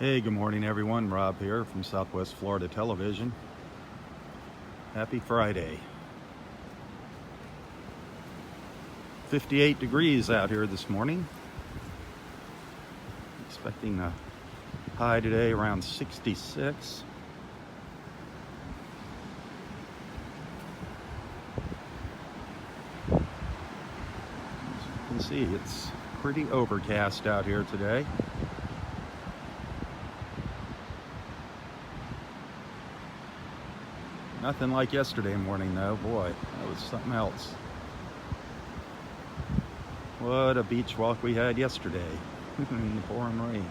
Hey, good morning everyone. Rob here from Southwest Florida Television. Happy Friday. 58 degrees out here this morning. Expecting a high today around 66. As you can see, it's pretty overcast out here today. Nothing like yesterday morning though. Boy, that was something else. What a beach walk we had yesterday in the pouring rain.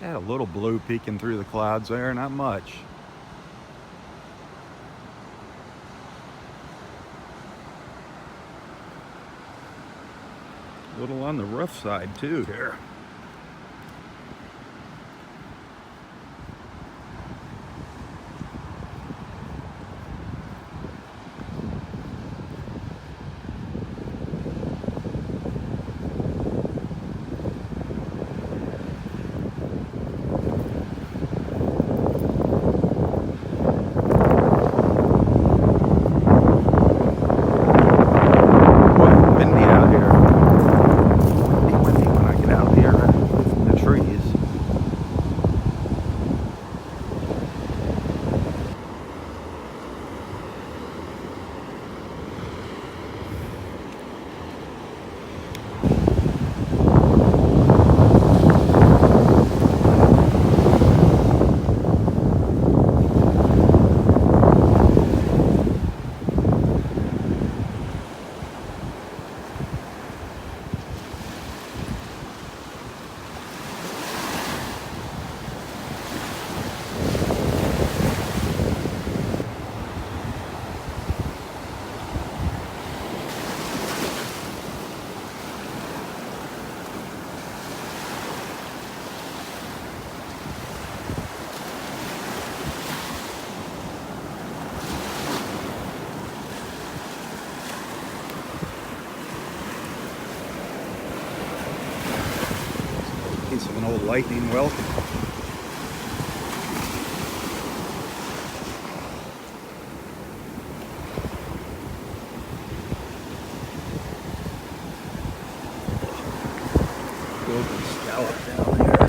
Had a little blue peeking through the clouds there, not much. A little on the rough side too here. Piece of an old lightning well. Golden scallop down there.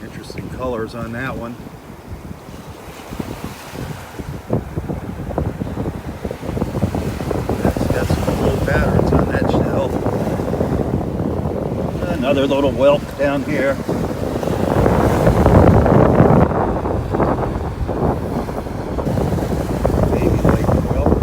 Interesting colors on that one. That's got some old patterns on that shell. Another little whelk down here. Baby lightning whelk.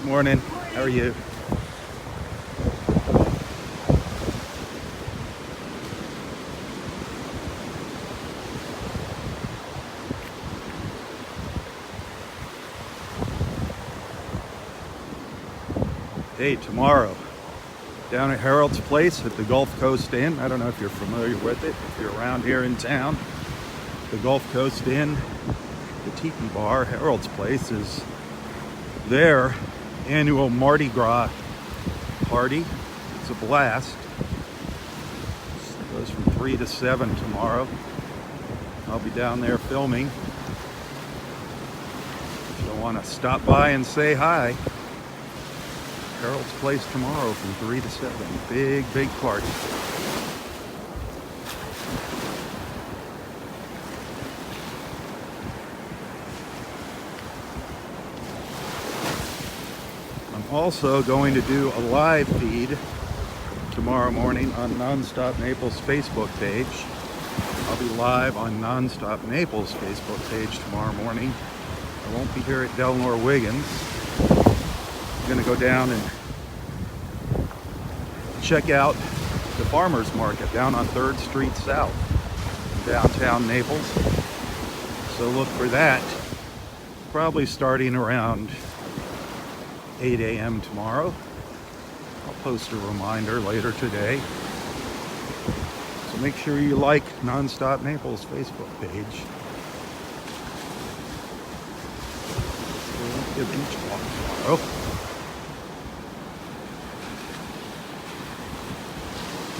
Morning. How are you? Hey, tomorrow down at Harold's Place at the Gulf Coast Inn. I don't know if you're familiar with it, if you're around here in town. The Gulf Coast Inn, the Tiki Bar, Harold's Place, is their annual Mardi Gras party. It's a blast. It goes from 3 to 7 tomorrow. I'll be down there filming. If you want to stop by and say hi, Harold's Place tomorrow from 3 to 7. Big, big party. also going to do a live feed tomorrow morning on Nonstop Naples Facebook page. I'll be live on Nonstop Naples Facebook page tomorrow morning. I won't be here at Delnor Wiggins. I'm going to go down and check out the farmers market down on 3rd Street South in downtown Naples. So look for that. Probably starting around 8 a.m. tomorrow. I'll post a reminder later today. So make sure you like Nonstop Naples Facebook page. We'll give beach walk tomorrow.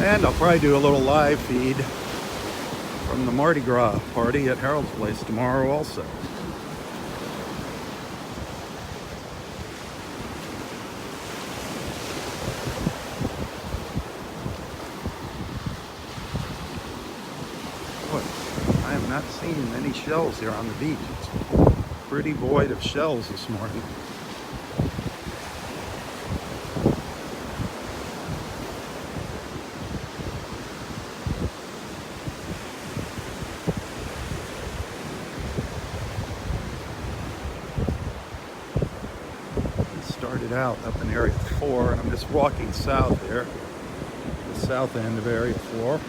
And I'll probably do a little live feed from the Mardi Gras party at Harold's Place tomorrow also. I have not seen many shells here on the beach. It's pretty void of shells this morning. It started out up in Area 4, and I'm just walking south there, the south end of Area 4.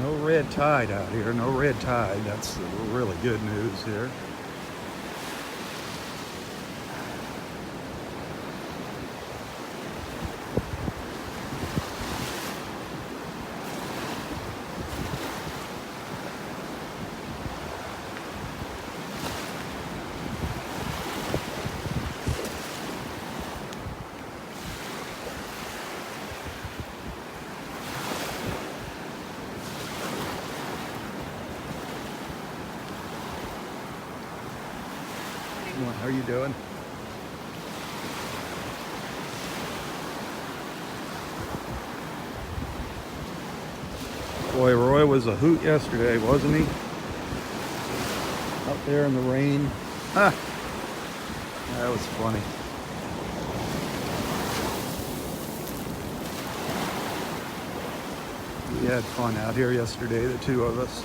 No red tide out here, no red tide. That's really good news here. How are you doing? Boy, Roy was a hoot yesterday, wasn't he? Out there in the rain. Ah, that was funny. We had fun out here yesterday, the two of us.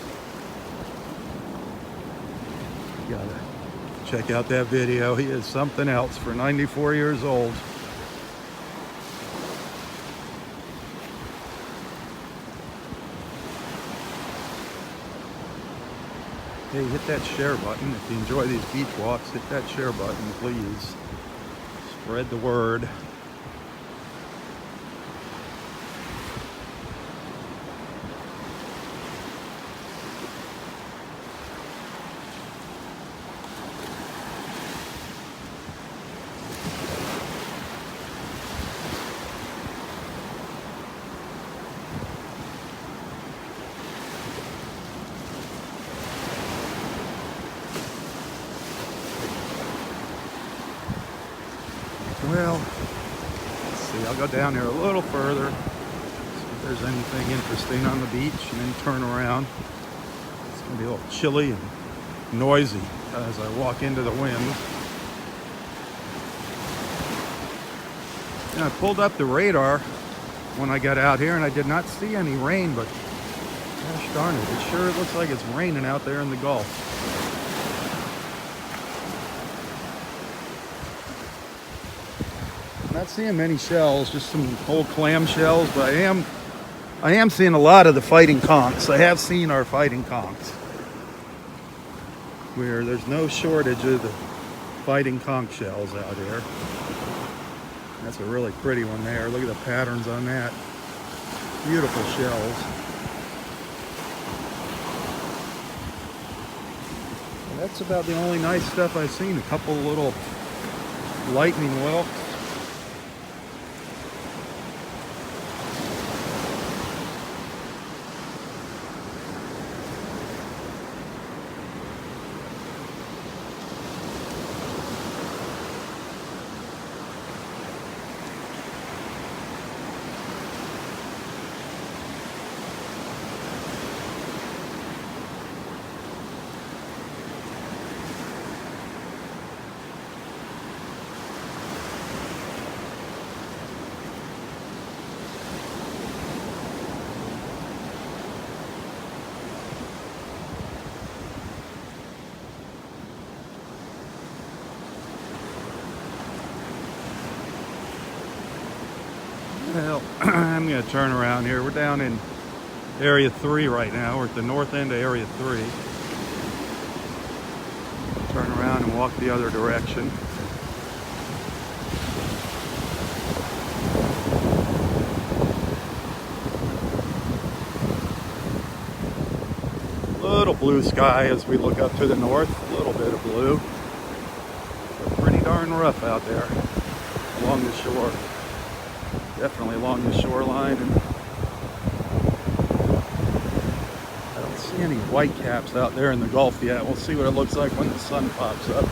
Gotta check out that video. He is something else for 94 years old. Hey, hit that share button. If you enjoy these beach walks, hit that share button, please. Spread the word. Well, let's see, I'll go down here a little further, see if there's anything interesting on the beach, and then turn around. It's going to be a little chilly and noisy as I walk into the wind. And I pulled up the radar when I got out here, and I did not see any rain, but gosh darn it, it sure looks like it's raining out there in the Gulf. Not seeing many shells, just some old clam shells, but I am seeing a lot of the fighting conchs. I have seen our fighting conchs, where there's no shortage of the fighting conch shells out here. That's a really pretty one there. Look at the patterns on that. Beautiful shells. And that's about the only nice stuff I've seen. A couple little lightning whelks. Well, I'm going to turn around here. We're down in Area 3 right now. We're at the north end of Area 3. Turn around and walk the other direction. Little blue sky as we look up to the north. A little bit of blue. But pretty darn rough out there along the shore. Definitely along the shoreline. And I don't see any whitecaps out there in the Gulf yet. We'll see what it looks like when the sun pops up.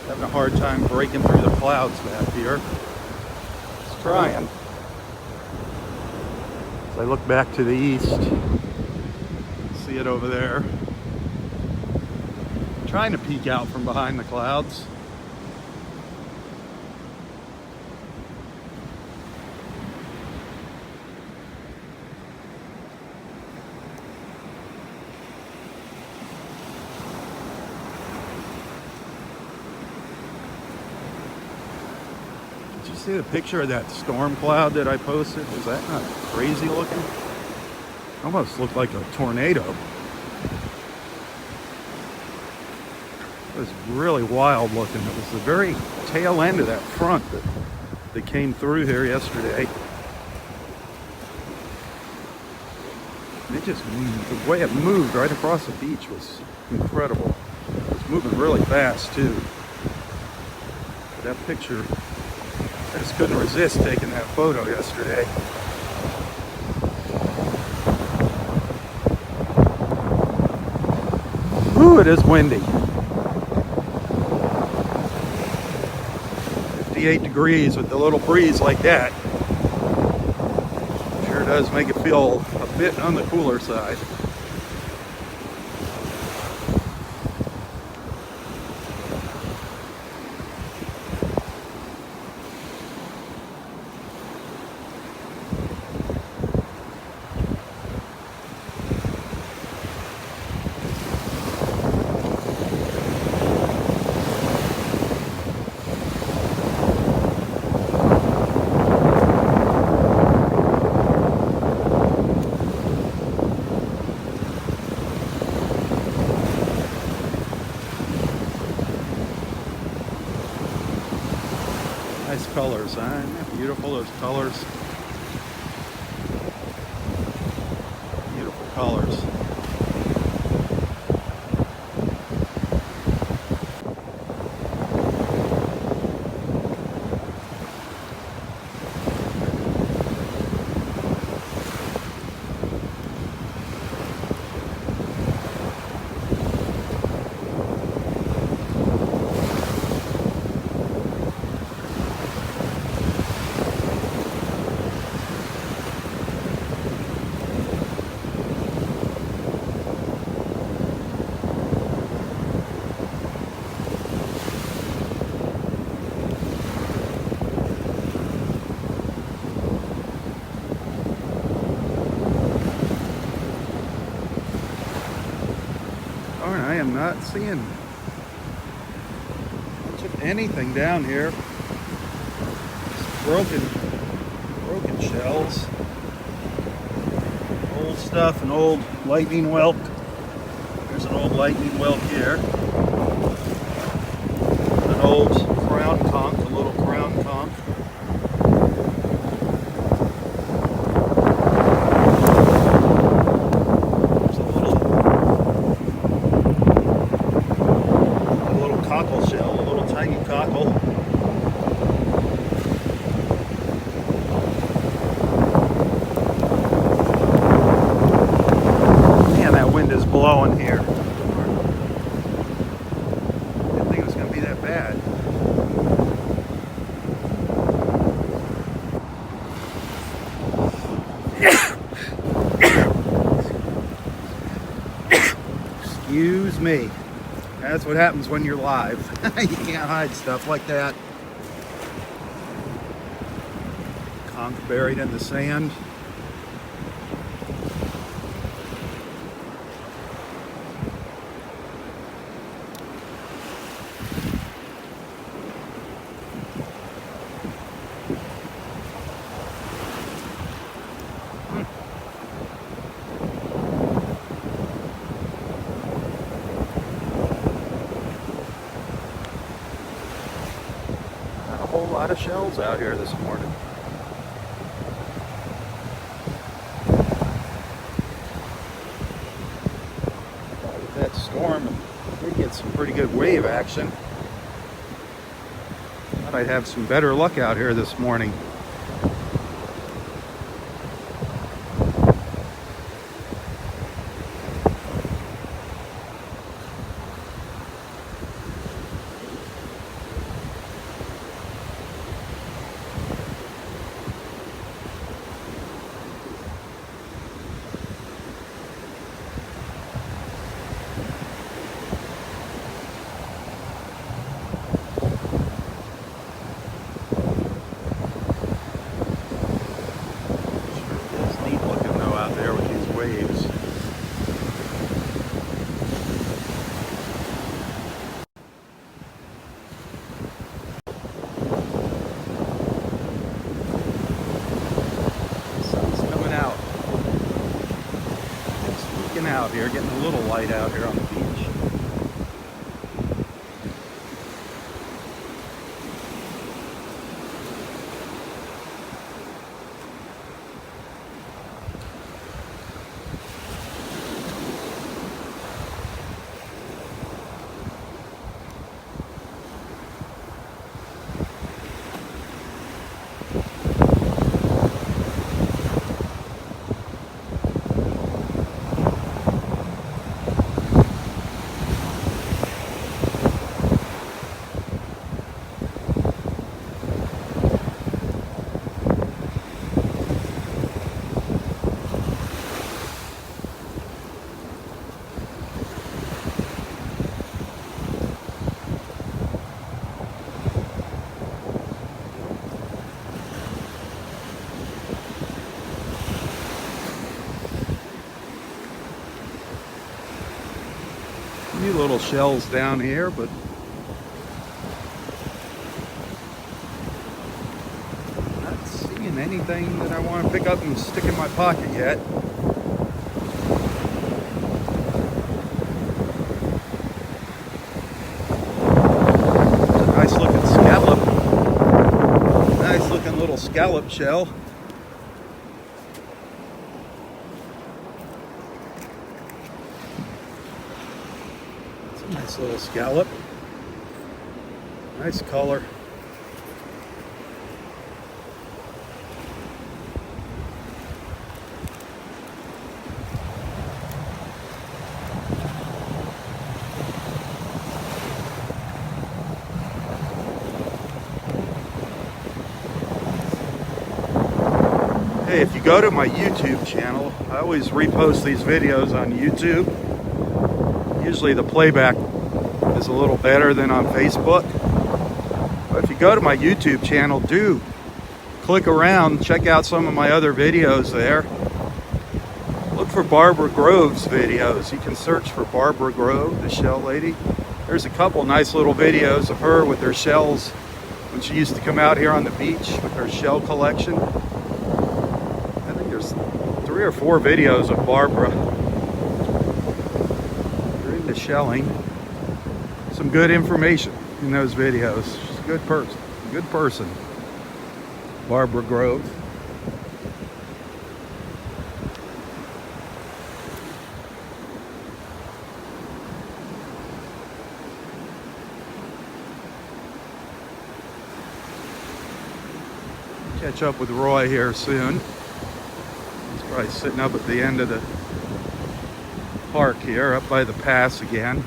Having a hard time breaking through the clouds back here. It's trying. As I look back to the east, see it over there. Trying to peek out from behind the clouds. Did you see the picture of that storm cloud that I posted? Was that not crazy looking? Almost looked like a tornado. It was really wild looking. It was the very tail end of that front that came through here yesterday. It just, the way it moved right across the beach was incredible. It was moving really fast too. That picture, I just couldn't resist taking that photo yesterday. Ooh, it is windy. 58 degrees with a little breeze like that. Sure does make it feel a bit on the cooler side. Nice colors, huh? Isn't that beautiful, those colors? Beautiful colors. I am not seeing much of anything down here. Just broken shells, old stuff, an old lightning whelk. There's an old lightning whelk here. An old crown conch, a little crown conch. Cockle shell, a little tiny cockle. Man, that wind is blowing here. Didn't think it was going to be that bad. Excuse me. That's what happens when you're live. You can't hide stuff like that. Conch buried in the sand. lot of shells out here this morning. With that storm, we get some pretty good wave action. Thought I'd have some better luck out here this morning. Out here, getting a little light out here on the beach. A few little shells down here, but not seeing anything that I want to pick up and stick in my pocket yet. It's a nice looking scallop. Nice looking little scallop shell. Nice little scallop. Nice color. Hey, if you go to my YouTube channel, I always repost these videos on YouTube. Usually the playback is a little better than on Facebook. But if you go to my YouTube channel, do click around, check out some of my other videos there. Look for Barbara Grove's videos. You can search for Barbara Grove, the shell lady. There's a couple nice little videos of her with her shells when she used to come out here on the beach with her shell collection. I think there's 3 or 4 videos of Barbara. Shelling. Some good information in those videos. She's a good person. Barbara Grove. Catch up with Roy here soon. He's probably sitting up at the end of the park here, up by the pass again.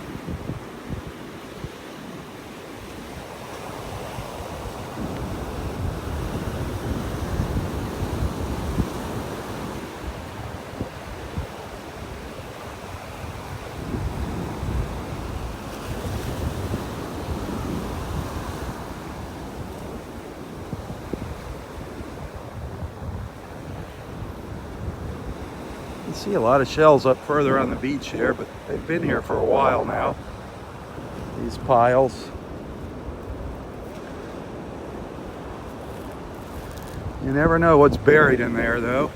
You see a lot of shells up further on the beach here, but they've been here for a while now. These piles. You never know what's buried in there, though.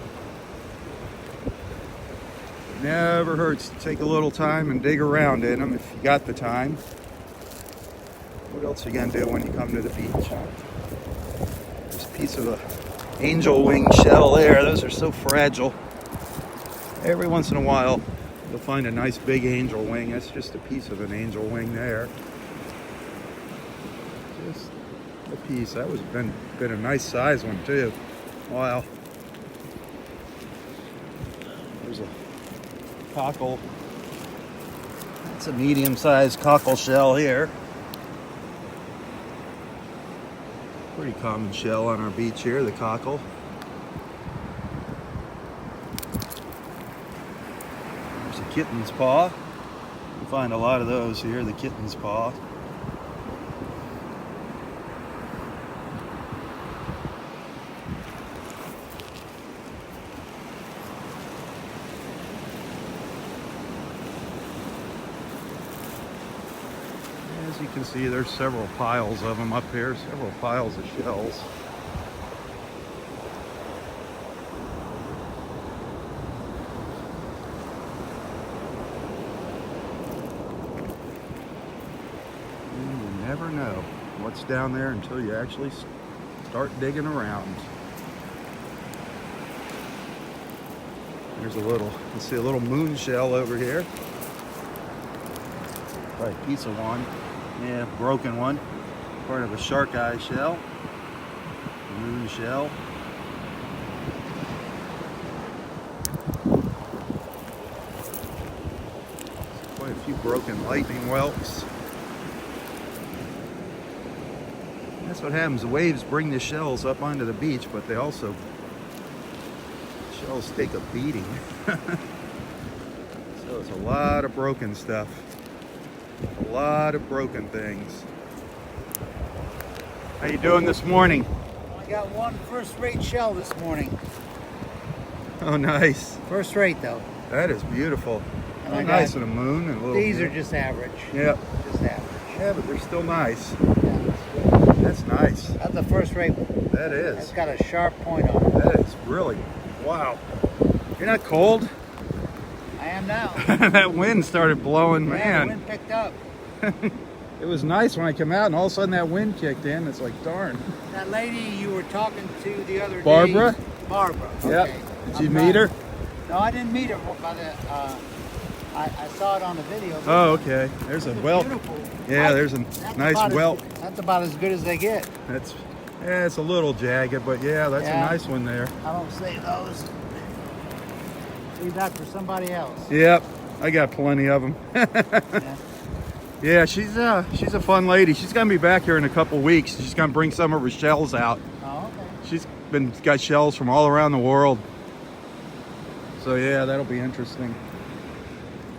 Never hurts to take a little time and dig around in them if you got the time. What else are you gonna do when you come to the beach? piece of a angel wing shell there. Those are so fragile. Every once in a while, you'll find a nice big angel wing. That's just a piece of an angel wing there. Just a piece. That was been a nice size one too. Wow. There's a cockle. That's a medium-sized cockle shell here. Pretty common shell on our beach here, the cockle. There's a kitten's paw. You find a lot of those here, the kitten's paw. As you can see, there's several piles of them up here, several piles of shells. And you never know what's down there until you actually start digging around. There's a little, you see a little moon shell over here. Probably a piece of one. Yeah, broken one. Part of a shark eye shell. Moon shell. Quite a few broken lightning whelks. That's what happens. The waves bring the shells up onto the beach, but they also, shells take a beating. So it's a lot of broken stuff. A lot of broken things. How you doing this morning? I got one first-rate shell this morning. Oh, nice. First rate though. That is beautiful. And Oh, I nice got- and a moon and a little. These are just average. Yep. Just average. Yeah, but they're still nice. Yeah. That's nice. That's the first rate one. That That's is. got a sharp point on it. That is really. Wow. You're not cold? I am now. That wind started blowing, Yeah, the man. wind picked up. It was nice when I came out, and all of a sudden that wind kicked in. It's like, darn. That lady you were talking to the other day. Barbara? Barbara. Yep. Okay. Did you meet her? No, I didn't meet her. By the, I saw it on the video. Oh, okay. There's a It's whelk. beautiful. Yeah, there's a That's nice about whelk. That's about as good as they get. That's, yeah, it's a little jagged, but yeah, that's Yeah. a nice one there. I don't say those. Leave that for somebody else. Yep, I got plenty of them. Yeah. Yeah, she's a fun lady. She's gonna be back here in a couple weeks. She's gonna bring some of her shells out. Oh, okay. She's got shells from all around the world. So yeah, that'll be interesting.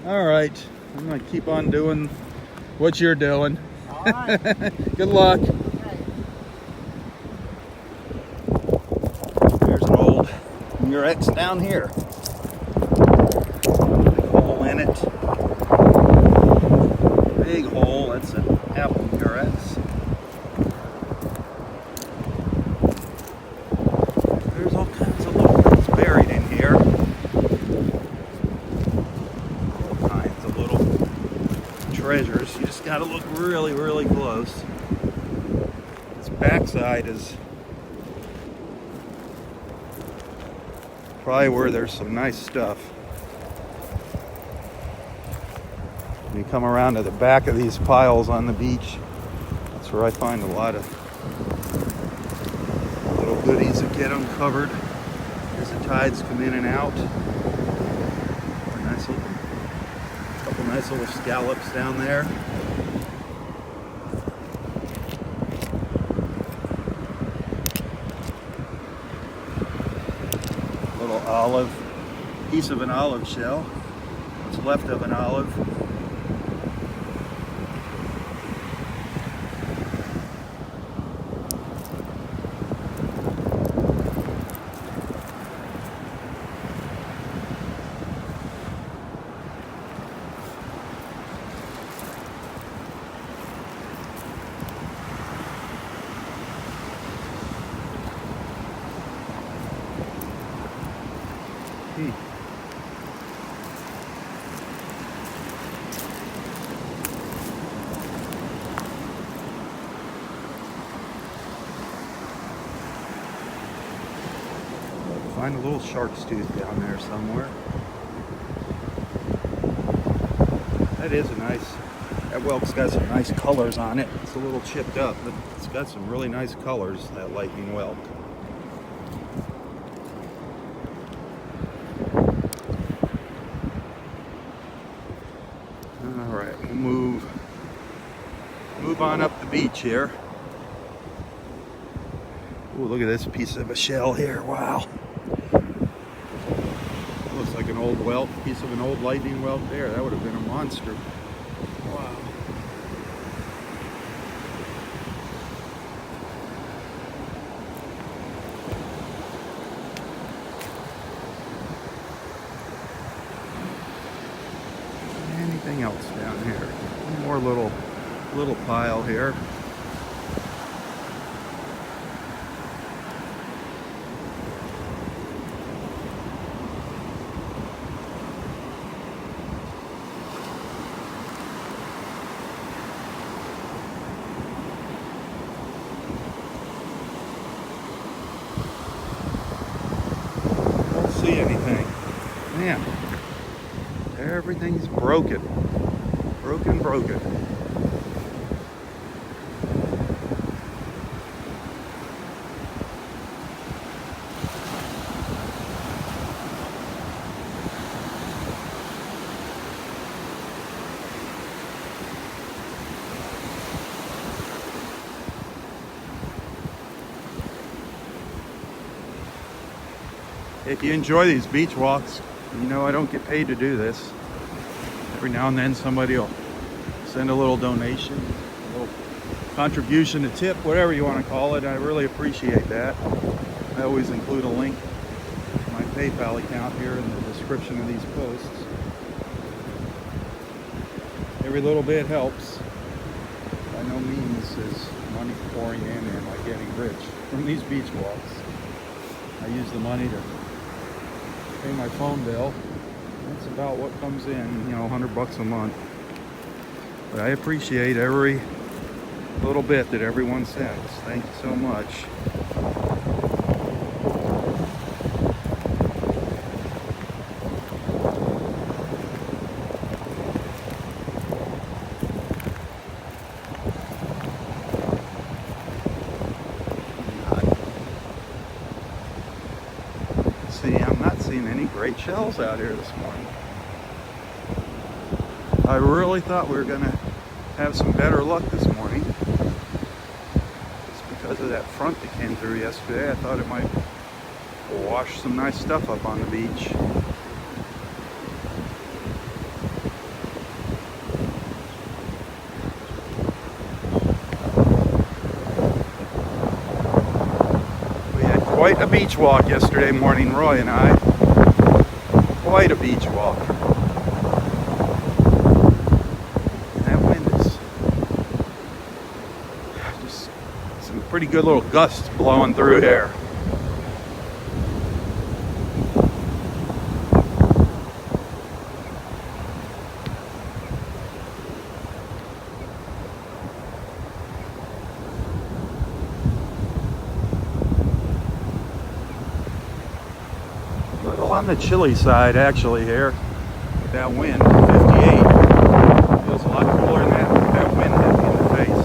All right, I'm gonna keep on doing what you're doing. All right. Good luck. Okay. There's an old Murex down here. Big hole in it. Big hole. That's an apple Murex. There's all kinds of little things buried in here. All kinds of little treasures. You just gotta look really, really close. This backside is probably where there's some nice stuff. When you come around to the back of these piles on the beach, that's where I find a lot of little goodies that get uncovered as the tides come in and out. Nice little, couple nice little scallops down there. Little olive, piece of an olive shell. What's left of an olive. Find a little shark's tooth down there somewhere. That is a nice, that whelk's got some nice colors on it. It's a little chipped up, but it's got some really nice colors, that lightning whelk. All right, we'll move on up the beach here. Ooh, look at this piece of a shell here. Wow. Looks like an old whelk, piece of an old lightning whelk there. That would have been a monster. Wow. Anything else down here? One more little pile here. See anything. Man, everything's broken. Broken. If you enjoy these beach walks, you know I don't get paid to do this. Every now and then somebody will send a little donation, a little contribution, a tip, whatever you want to call it. I really appreciate that. I always include a link to my PayPal account here in the description of these posts. Every little bit helps. By no means is money pouring in or am I getting rich from these beach walks. I use the money to pay my phone bill. That's about what comes in, you know, $100 a month. But I appreciate every little bit that everyone sends. Thank you so much. See, I'm not seeing any great shells out here this morning. I really thought we were going to have some better luck this morning. Just because of that front that came through yesterday, I thought it might wash some nice stuff up on the beach. Quite a beach walk yesterday morning, Roy and I. Quite a beach walk. And that wind is just some pretty good little gusts blowing through here. On the chilly side actually here with that wind. 58 feels a lot cooler than that wind hit me in the face.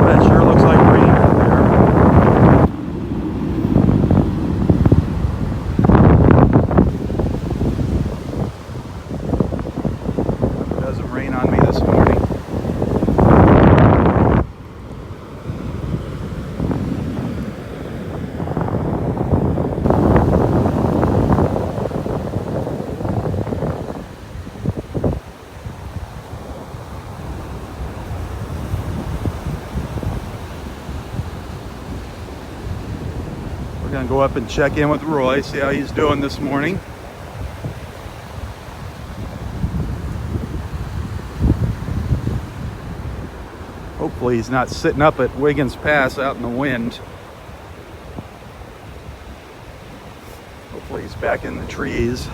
That sure looks like rain out there. It doesn't rain on me this morning. Gonna go up and check in with Roy, see how he's doing this morning. Hopefully he's not sitting up at Wiggins Pass out in the wind. Hopefully he's back in the trees.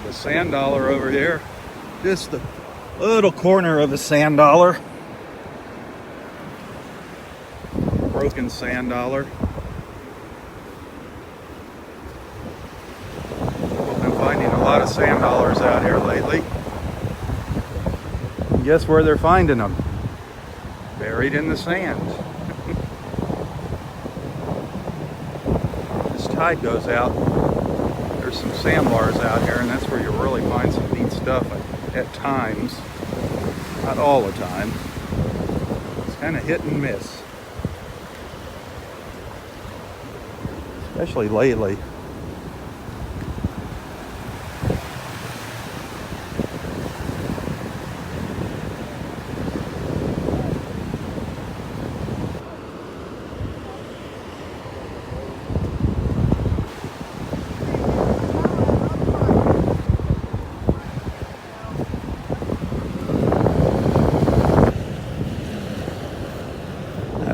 a sand dollar over here. Just a little corner of a sand dollar. Broken sand dollar. People have been finding a lot of sand dollars out here lately. And guess where they're finding them? Buried in the sand. This tide goes out. There's some sandbars out here, and that's where you really find some neat stuff at times. Not all the time. It's kind of hit and miss. Especially lately.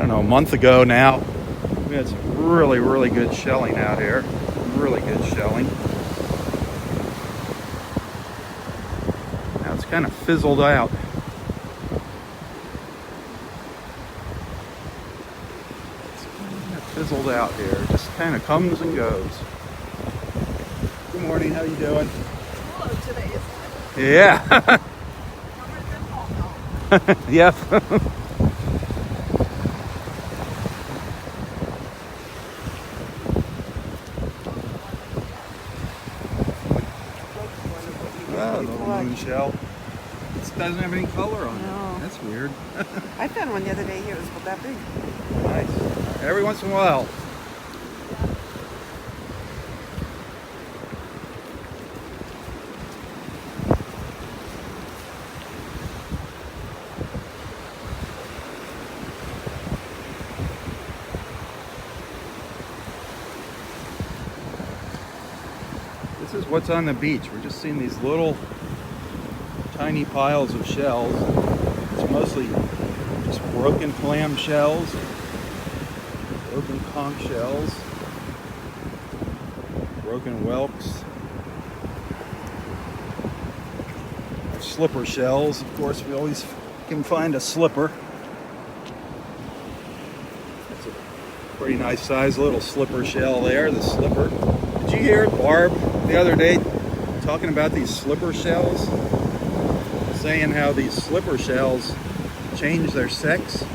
A month ago now, we had some really good shelling out here. Really good shelling. Now it's kind of fizzled out. It's kind of fizzled out here. It just kind of comes and goes. Good morning, how you doing? Hello, today is Yeah. Yep. Oh, the little moon shell. It doesn't have any color on No. it. That's weird. I found one the other day here. It was about that big. Nice. Every once in a while. This is what's on the beach. We're just seeing these little tiny piles of shells. It's mostly just broken clam shells, broken conch shells, broken whelks, slipper shells. Of course, we always can find a slipper. That's a pretty nice size little slipper shell there, the slipper. Did you hear Barb the other day talking about these slipper shells? Saying how these slipper shells change their sex.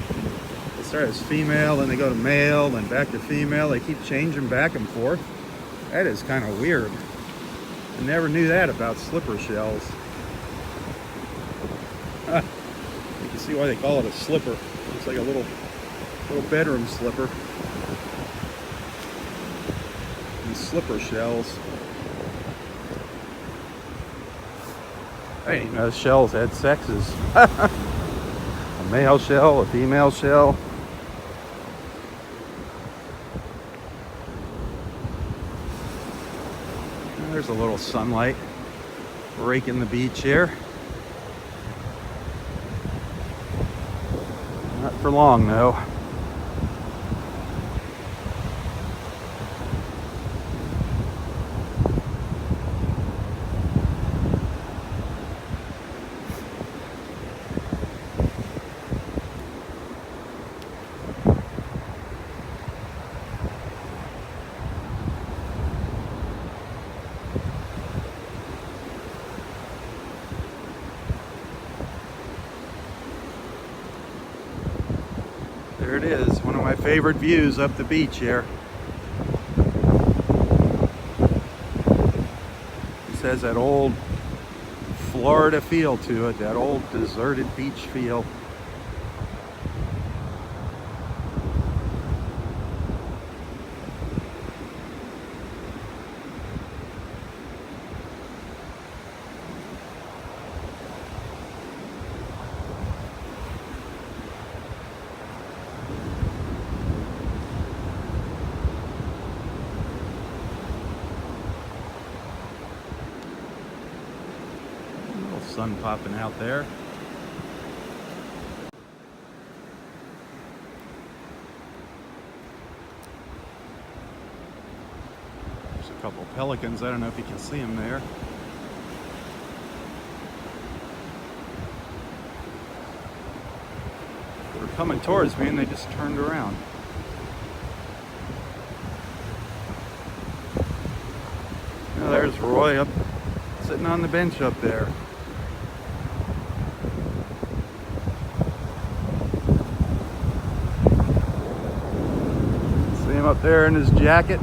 They start as female, then they go to male, then back to female. They keep changing back and forth. That is kind of weird. I never knew that about slipper shells. You can see why they call it a slipper. It's like a little bedroom slipper. These slipper shells. I didn't know shells had sexes. A male shell, a female shell. And there's a little sunlight raking the beach here. Not for long though. There it is, one of my favorite views up the beach here. This has that old Florida feel to it, that old deserted beach feel. Sun popping out there. There's a couple pelicans. I don't know if you can see them there. were coming towards me and they just turned around. Now there's Roy up, sitting on the bench up there. See him up there in his jacket.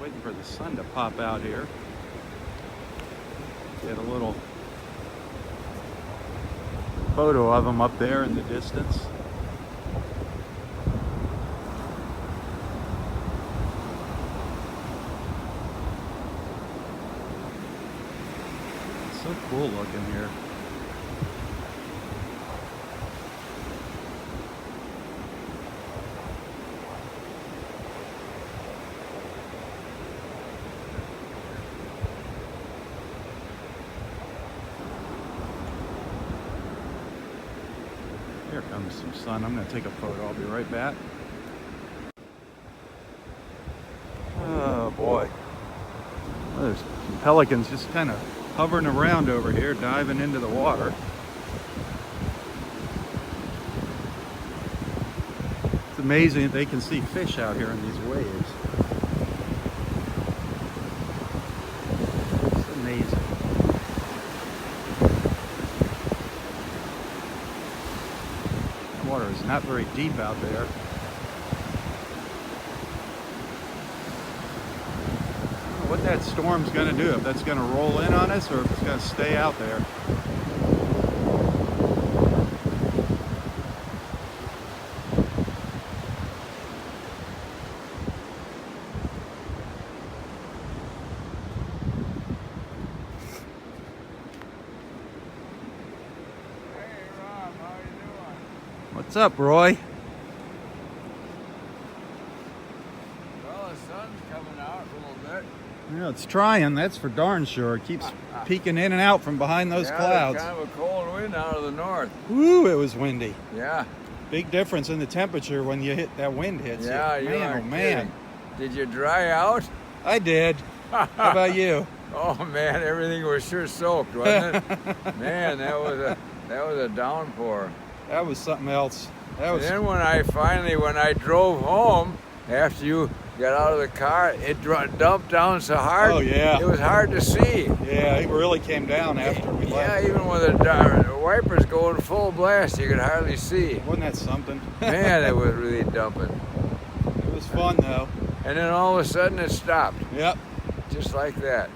Waiting for the sun to pop out here. Get a little photo of him up there in the distance. It's so cool looking here. Here comes some sun. I'm going to take a photo. I'll be right back. Oh boy. Well, there's some pelicans just kind of hovering around over here, diving into the water. It's amazing that they can see fish out here in these waves. It's amazing. Water is not very deep out there. I don't know what that storm's going to do, if that's going to roll in on us or if it's going to stay out there. What's up, Roy? Well, the sun's coming out a little bit. Yeah, it's trying, that's for darn sure. It keeps peeking in and out from behind those clouds. There's kind of a cold wind out of the north. Woo, it was windy. Yeah. Big difference in the temperature when you hit that wind hits Yeah, you. you Man, aren't oh man. kidding. Did you dry out? I did. How about you? Oh man, everything was sure soaked, wasn't it? Man, that was a downpour. That was something else. That was. And then when I drove home after you got out of the car, it dumped down so hard. Oh yeah. It was hard to see. Yeah, it really came down after we left. Yeah, even with the wipers going full blast, you could hardly see. Wasn't that something? Man, it was really dumping. It was fun though. And then all of a sudden it stopped, Yep. just like that.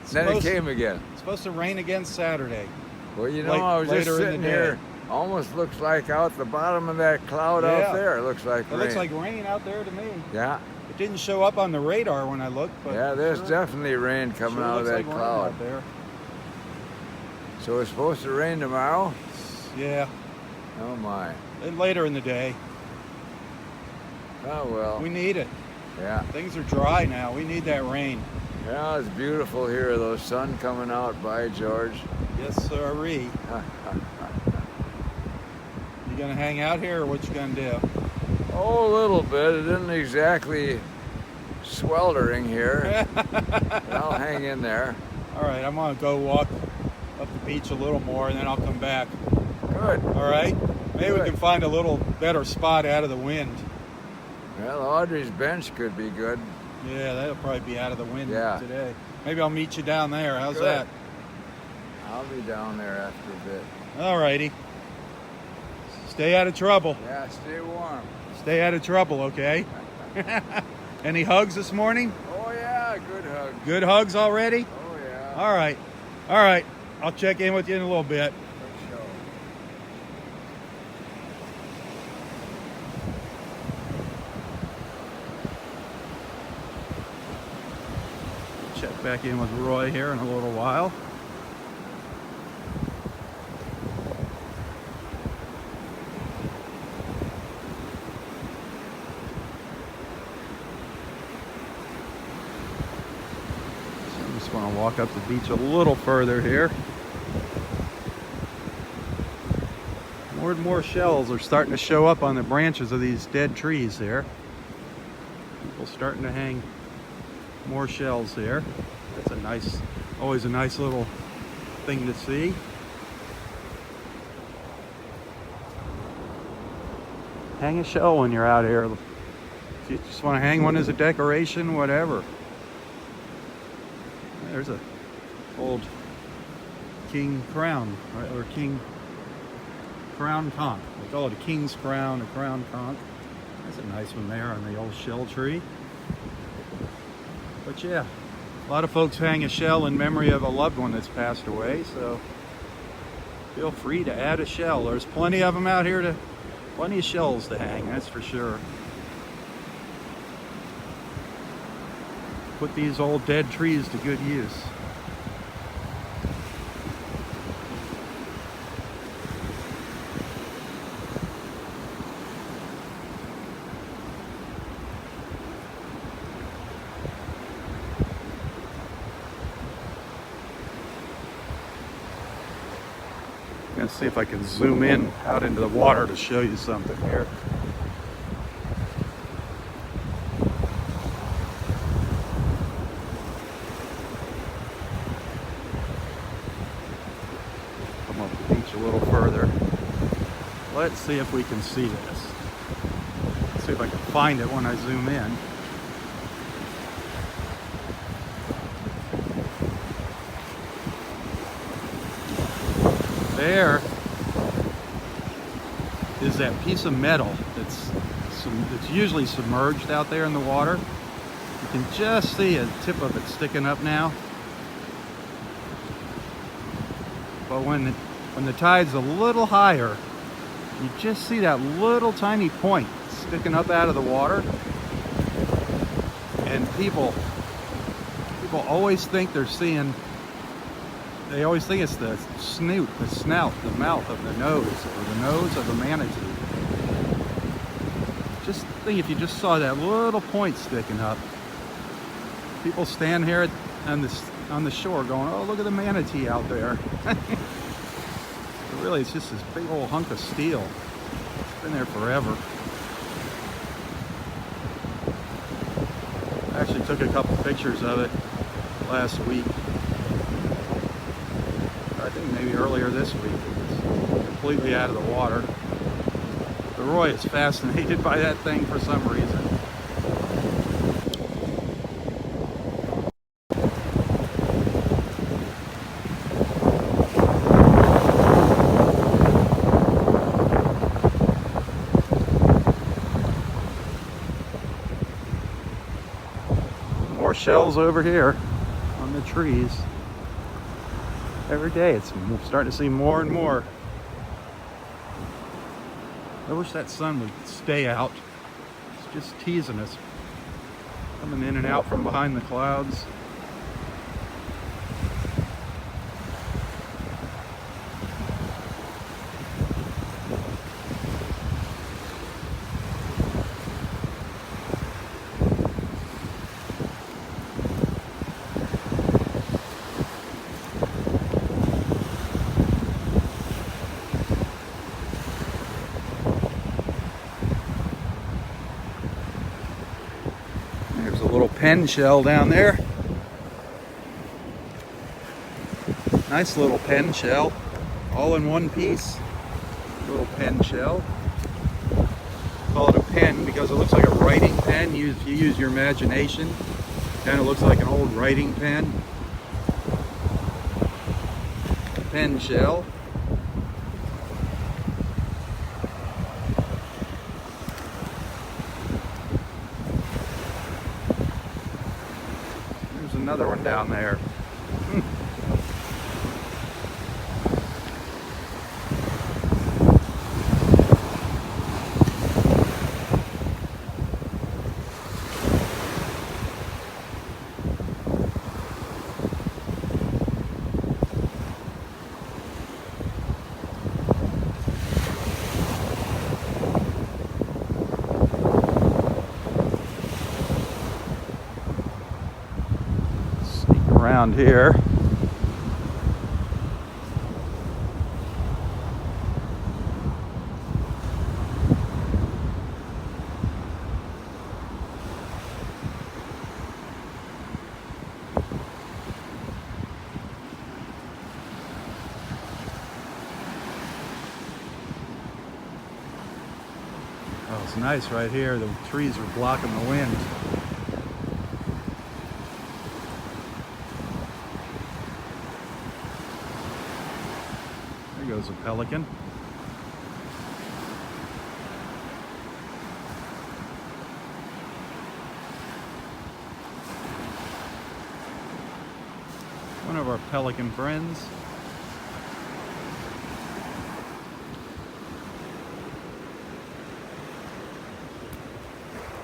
It's Then it supposed- came again. It's supposed to rain again Saturday. Well, you know, Like I was just later in the sitting day. here. Almost looks like out the bottom of that cloud Yeah. out there. It looks like It rain. looks like rain out there to me. Yeah, It didn't show up on the radar when I looked, but yeah. There's sure- definitely rain coming sure out of looks that like rain cloud. out there. So it's supposed to rain tomorrow. Yeah, Oh my. and later in the day. Oh well. We need it. Yeah. Things are dry now. We need that rain. Yeah, it's beautiful here. The sun coming out, by George. Yes, sirree. You gonna hang out here, or what you gonna do? Oh, a little bit. It isn't exactly sweltering here. But I'll hang in there. All right, I'm gonna go walk up the beach a little more, and then I'll come back. Good. All right. Maybe we Good. can find a little better spot out of the wind. Well, Audrey's bench could be good. Yeah, that'll probably be out of the wind Yeah. today. Maybe I'll meet you down there. How's Good. that? I'll be down there after a bit. All righty. Stay out of trouble. Yeah, stay warm. Stay out of trouble, okay? Any hugs this morning? Oh yeah, good hug. Good hugs already? Oh yeah. All right. All right. I'll check in with you in a little bit. For sure. Check back in with Roy here in a little while. So I just want to walk up the beach a little further here. More and more shells are starting to show up on the branches of these dead trees here. People starting to hang more shells there. That's a nice, always a nice little thing to see. Hang a shell when you're out here. If you just want to hang one as a decoration, whatever. There's a old king crown, right? Or king crown conch. They call it a king's crown, a crown conch. That's a nice one there on the old shell tree. But yeah, a lot of folks hang a shell in memory of a loved one that's passed away, so feel free to add a shell. There's plenty of them out here, plenty of shells to hang, that's for sure. Put these old dead trees to good use. I'm gonna see if I can zoom in out into the water to show you something here. Come up the beach a little further. Let's see if we can see this. Let's see if I can find it when I zoom in. There is that piece of metal that's usually submerged out there in the water. You can just see a tip of it sticking up now. But when the tide's a little higher, you just see that little tiny point sticking up out of the water. And people always think they're seeing. They always think it's the snout, the mouth of the nose, or the nose of a manatee. Just think if you just saw that little point sticking up. People stand here on the shore going, oh, look at the manatee out there. But really, it's just this big old hunk of steel. It's been there forever. I actually took a couple pictures of it last week. I think maybe earlier this week. It was completely out of the water. But Roy is fascinated by that thing for some reason. More shells over here on the trees. Every day it's starting to see more and more. I wish that sun would stay out. It's just teasing us. Coming in and out from behind the clouds. There's a little pen shell down there. Nice little pen shell, all in one piece. Little pen shell. Call it a pen because it looks like a writing pen. You use your imagination. Kind of looks like an old writing pen. Pen shell. Another one down there. Around here. Oh, it's nice right here. The trees are blocking the wind. There goes a pelican. One of our pelican friends.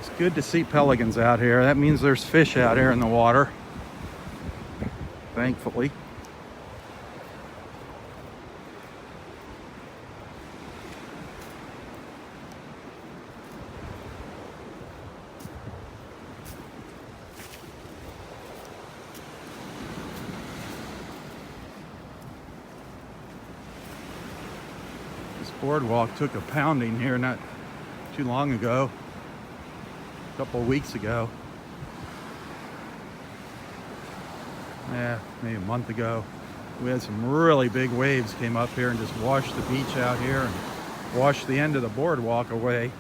It's good to see pelicans out here. That means there's fish out here in the water. Thankfully. This boardwalk took a pounding here not too long ago, a couple of weeks ago. Yeah, maybe a month ago. We had some really big waves came up here and just washed the beach out here and washed the end of the boardwalk away.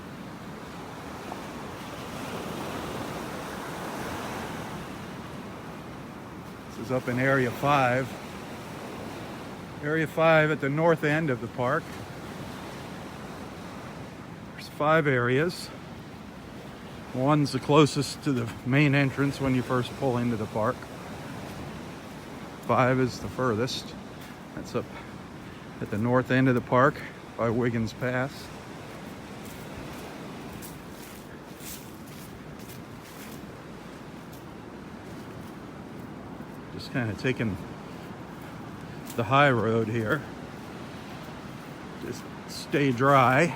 This is up in Area 5. Area 5 at the north end of the park. There's 5 areas. One's the closest to the main entrance when you first pull into the park. 5 is the furthest. That's up at the north end of the park by Wiggins Pass. Just kind of taking the high road here. Just stay dry.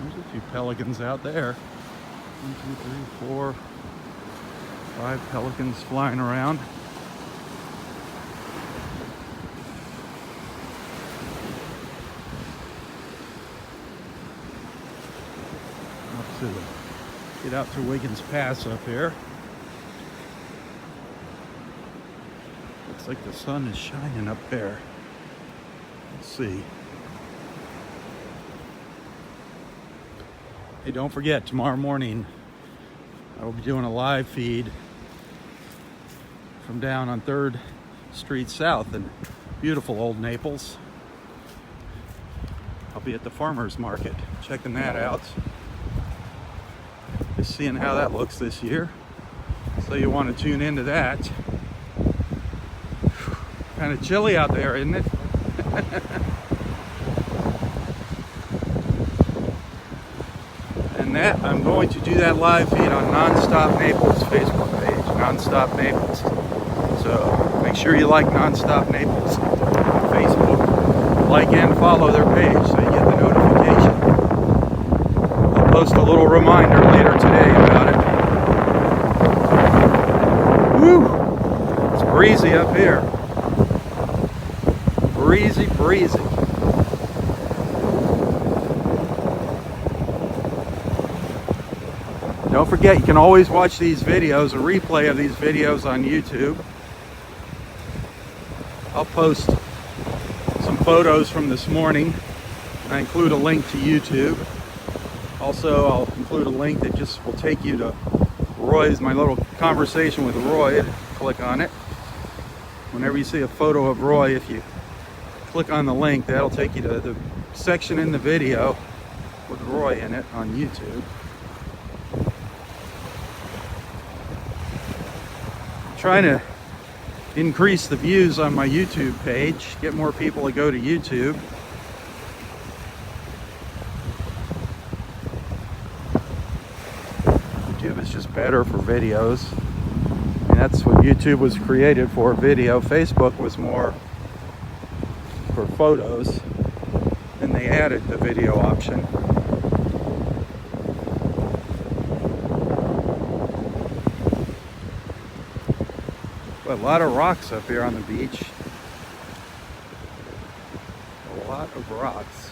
There's a few pelicans out there. 1, 2, 3, 4, 5 pelicans flying around. Get out to Wiggins Pass up here. Looks like the sun is shining up there. Let's see. Hey, don't forget, tomorrow morning I will be doing a live feed from down on 3rd Street South in beautiful old Naples. I'll be at the farmer's market checking that out. Just seeing how that looks this year. So you want to tune into that. Kind of chilly out there, isn't it? And that, I'm going to do that live feed on Nonstop Naples Facebook page, Nonstop Naples. So make sure you like Nonstop Naples on Facebook. Like and follow their page so you get the notification. I'll post a little reminder later today about it. Woo! It's breezy up here. Breezy, breezy. Don't forget, you can always watch these videos, a replay of these videos on YouTube. I'll post some photos from this morning. I include a link to YouTube. Also, I'll include a link that just will take you to Roy's, my little conversation with Roy. Click on it. Whenever you see a photo of Roy, if you click on the link, that'll take you to the section in the video with Roy in it on YouTube. Trying to increase the views on my YouTube page, get more people to go to YouTube. YouTube is just better for videos. And that's what YouTube was created for, video. Facebook was more for photos, and they added the video option. A lot of rocks up here on the beach. lot of rocks.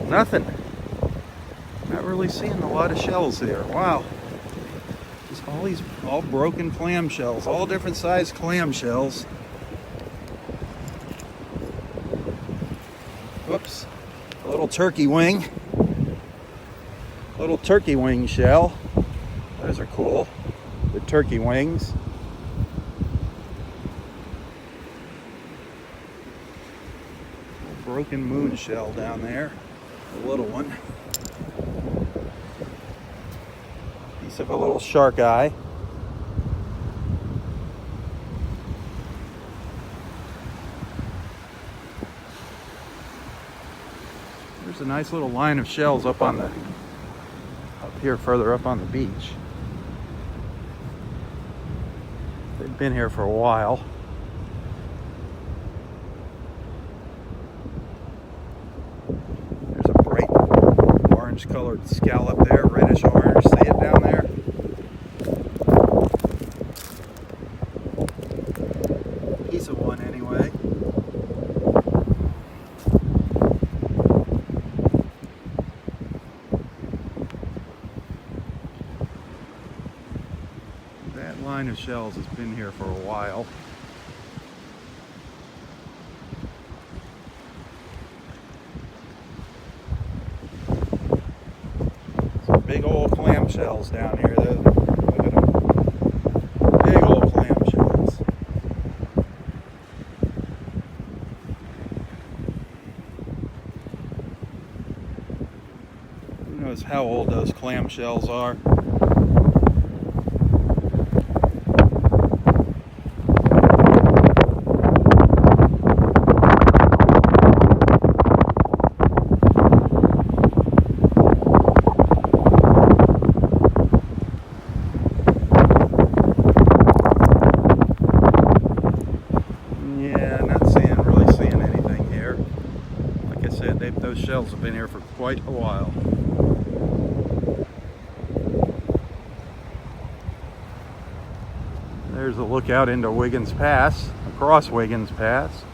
Nothing. Not really seeing a lot of shells here. Wow. Just all broken clam shells, all different sized clam shells. Whoops. A little turkey wing. Little turkey wing shell. Those are cool. The turkey wings. Broken moon shell down there. A little one. Piece of a little shark eye. There's a nice little line of shells up here further up on the beach. They've been here for a while. There's a bright orange colored scallop there, reddish orange. See it down there? Piece of one anyway. That line of shells has been here for a while. Some big old clam shells down here. Look at them. Big old clam shells. Who knows how old those clam shells are? Those shells have been here for quite a while. There's a lookout into Wiggins Pass, across Wiggins Pass.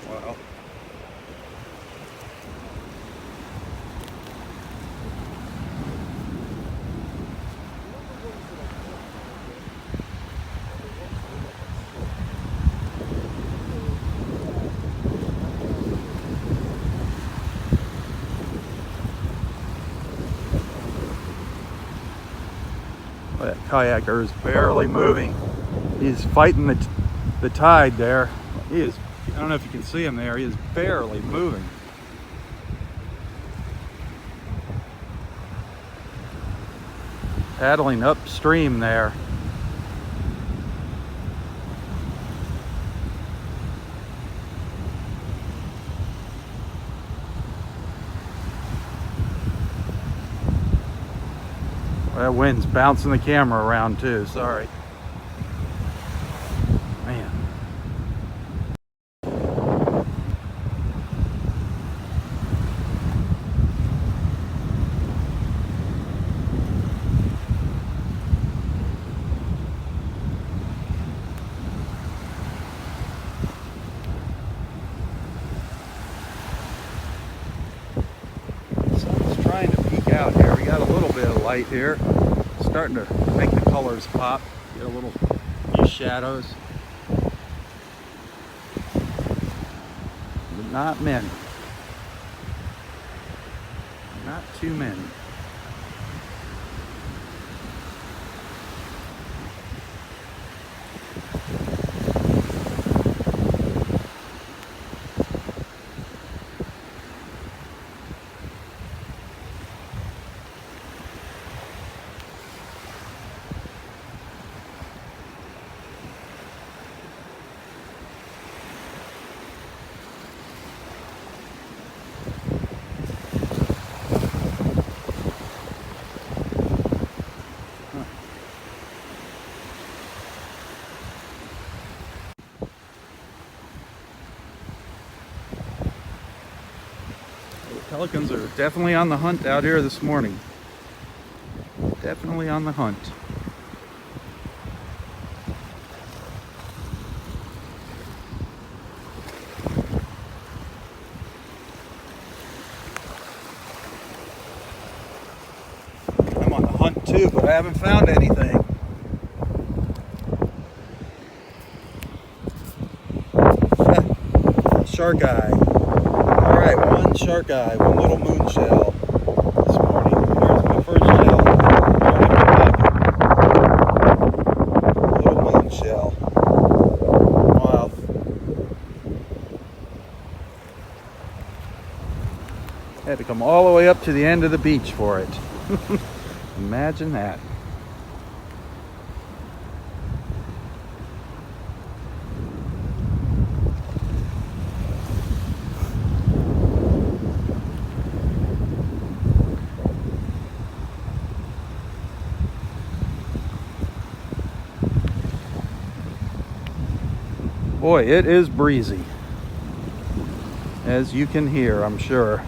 Wow. That kayaker is barely moving. He's fighting the tide there. He is, I don't know if you can see him there, he is barely moving. Paddling upstream there. That wind's bouncing the camera around too, sorry. Man. Sun's trying to peek out here. We got a little bit of light here. Starting to make the colors pop. Get a little few shadows. But not many. Not too many. Pelicans are definitely on the hunt out here this morning. Definitely on the hunt. I'm on the hunt too, but I haven't found anything. Shark eye. Alright, one shark eye, one little moon shell this morning. Here's my first shell. Right in my pocket. Little moon shell. Wow. Had to come all the way up to the end of the beach for it. Imagine that. Boy, it is breezy, as you can hear, I'm sure.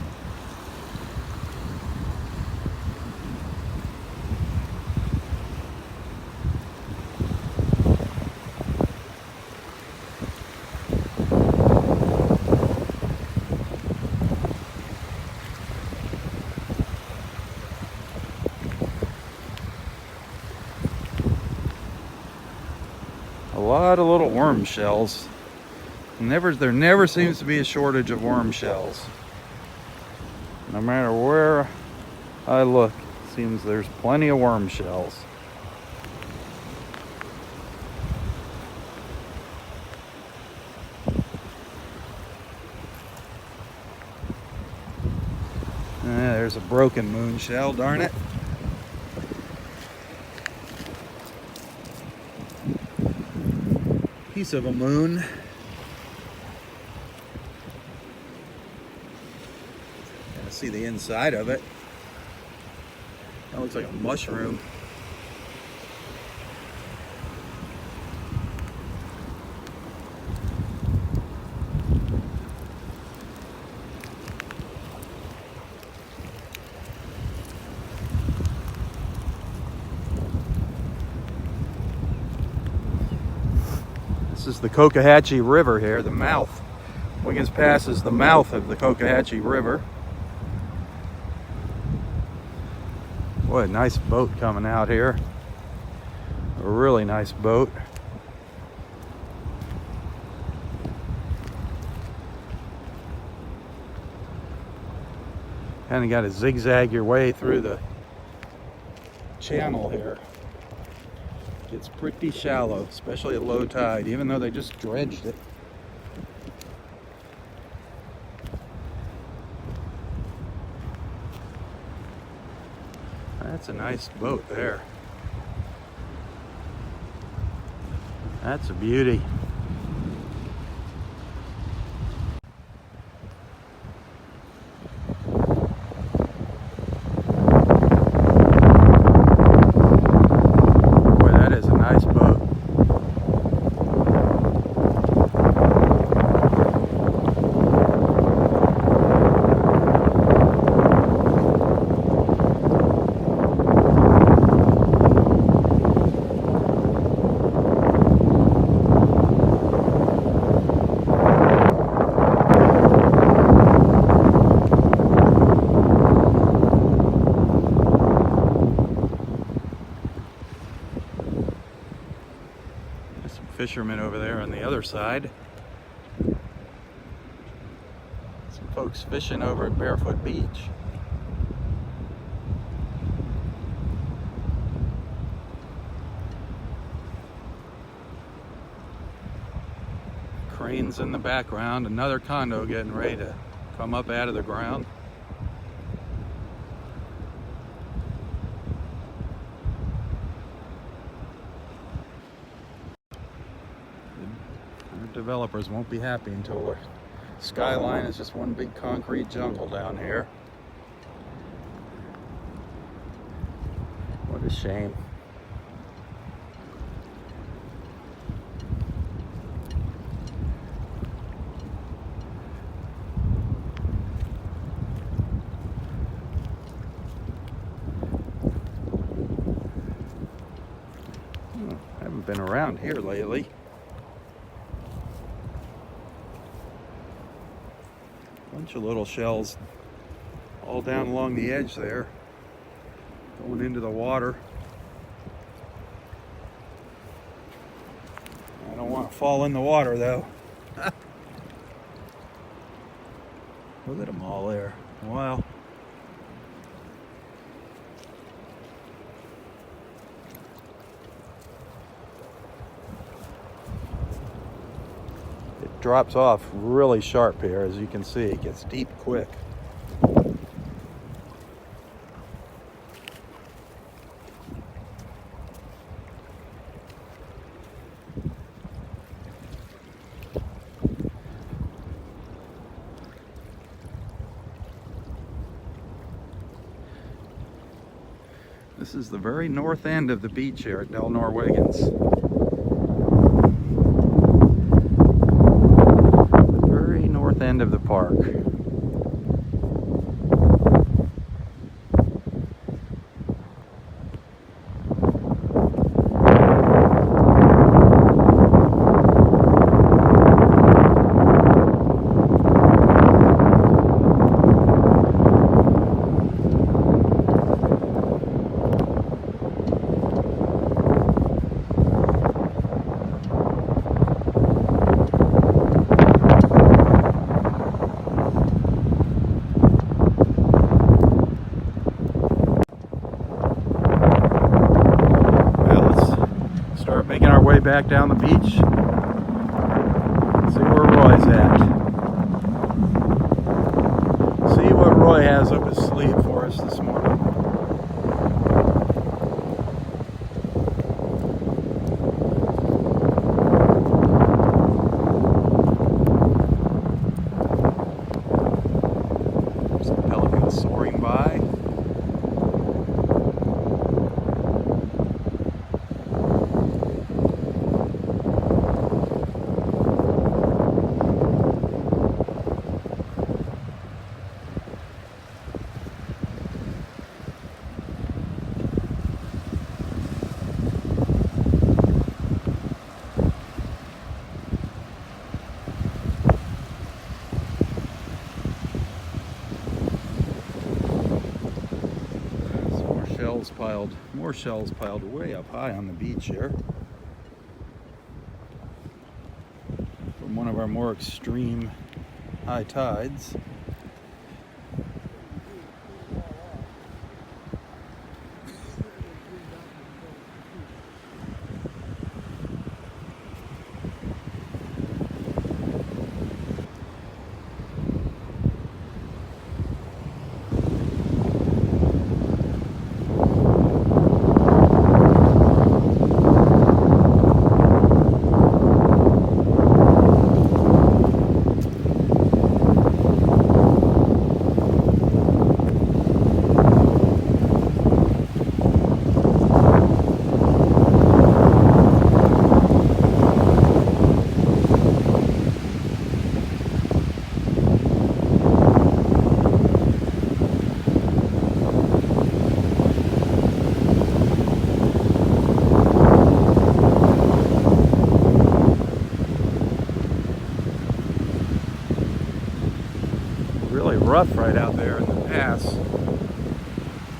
A lot of little worm shells. There never seems to be a shortage of worm shells. No matter where I look, it seems there's plenty of worm shells. There's a broken moon shell, darn it. Piece of a moon. Gotta see the inside of it. That looks like a mushroom. This is the Cocohatchee River here, the mouth. Wiggins Pass is the mouth of the Cocohatchee River. What a nice boat coming out here. A really nice boat. Kind of got to zigzag your way through the channel here. It's pretty shallow, especially at low tide, even though they just dredged it. That's a nice boat there. That's a beauty. Boy, that is a nice boat. Fishermen over there on the other side. Some folks fishing over at Barefoot Beach. Cranes in the background, another condo getting ready to come up out of the ground. Developers won't be happy until the skyline is just one big concrete jungle down here. What a shame. been around here lately. Bunch of little shells all down along the edge there, going into the water. I don't want to fall in the water though. Look at them all there. Wow. It drops off really sharp here, as you can see. It gets deep quick. This is the very north end of the beach here at Del Norwegians. The very north end of the park. Making our way back down the beach. See where Roy's at. See what Roy has up his sleeve for us this morning. Some pelicans soaring by. More shells piled way up high on the beach here. From one of our more extreme high tides. Really rough right out there in the pass.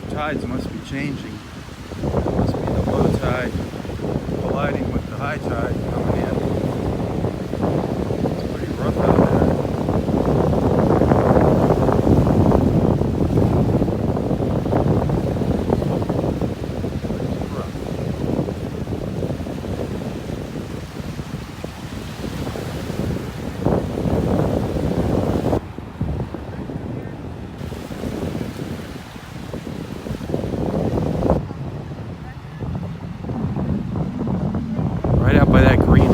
The tides must be changing. That must be the low tide colliding with the high tide coming in. It's pretty rough out there. Right out by that green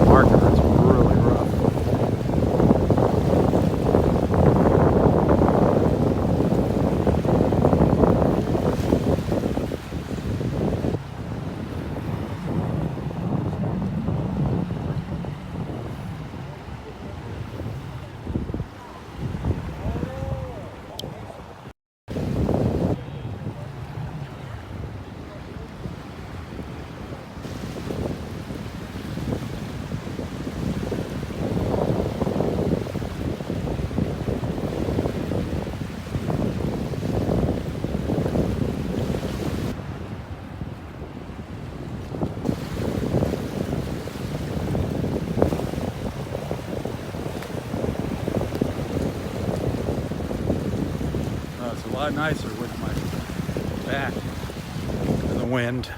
nicer with my back to the wind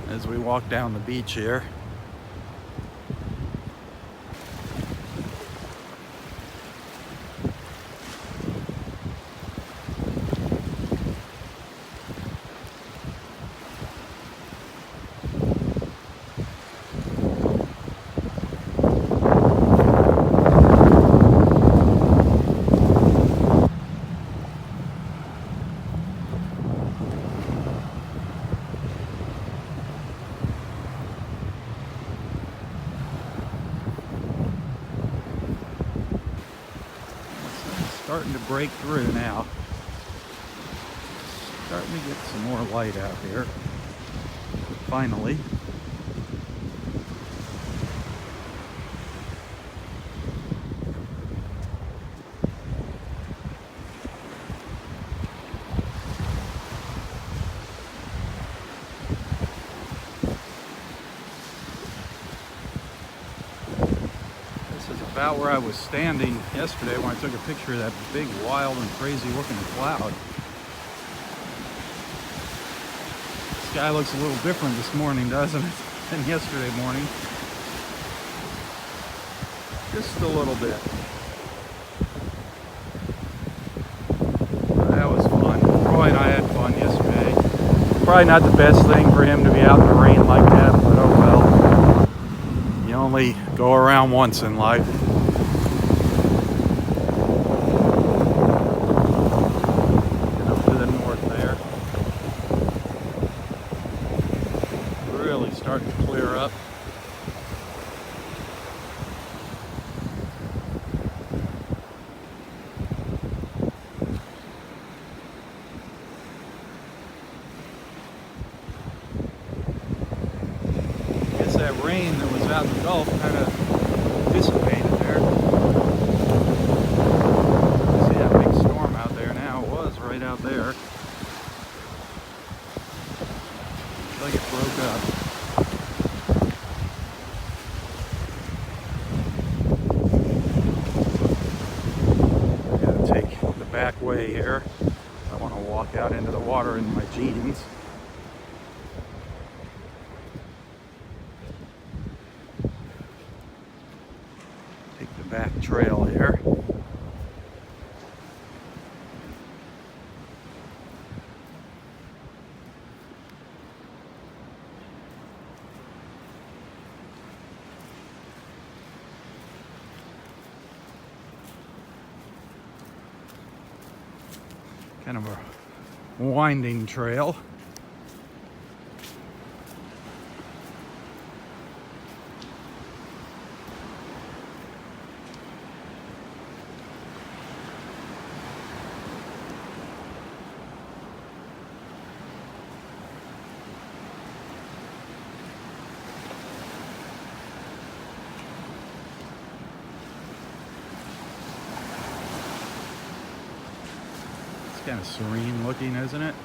as we walk down the beach here. Starting to break through now. Starting to get some more light out here. Finally. About where I was standing yesterday when I took a picture of that big, wild, and crazy looking cloud. The sky looks a little different this morning, doesn't it, than yesterday morning? Just a little bit. But that was fun. Roy and I had fun yesterday. Probably not the best thing for him to be out in the rain like that, but oh well. You only go around once in life. And up to the north there. Really starting to clear up. That rain that was out in the Gulf kind of dissipated there. See that big storm out there now? It was right out there. Looks like it broke up. I gotta take the back way here. I want to walk out into the water in my jeans. Back trail here. Kind of a winding trail. Kind of serene looking, isn't it?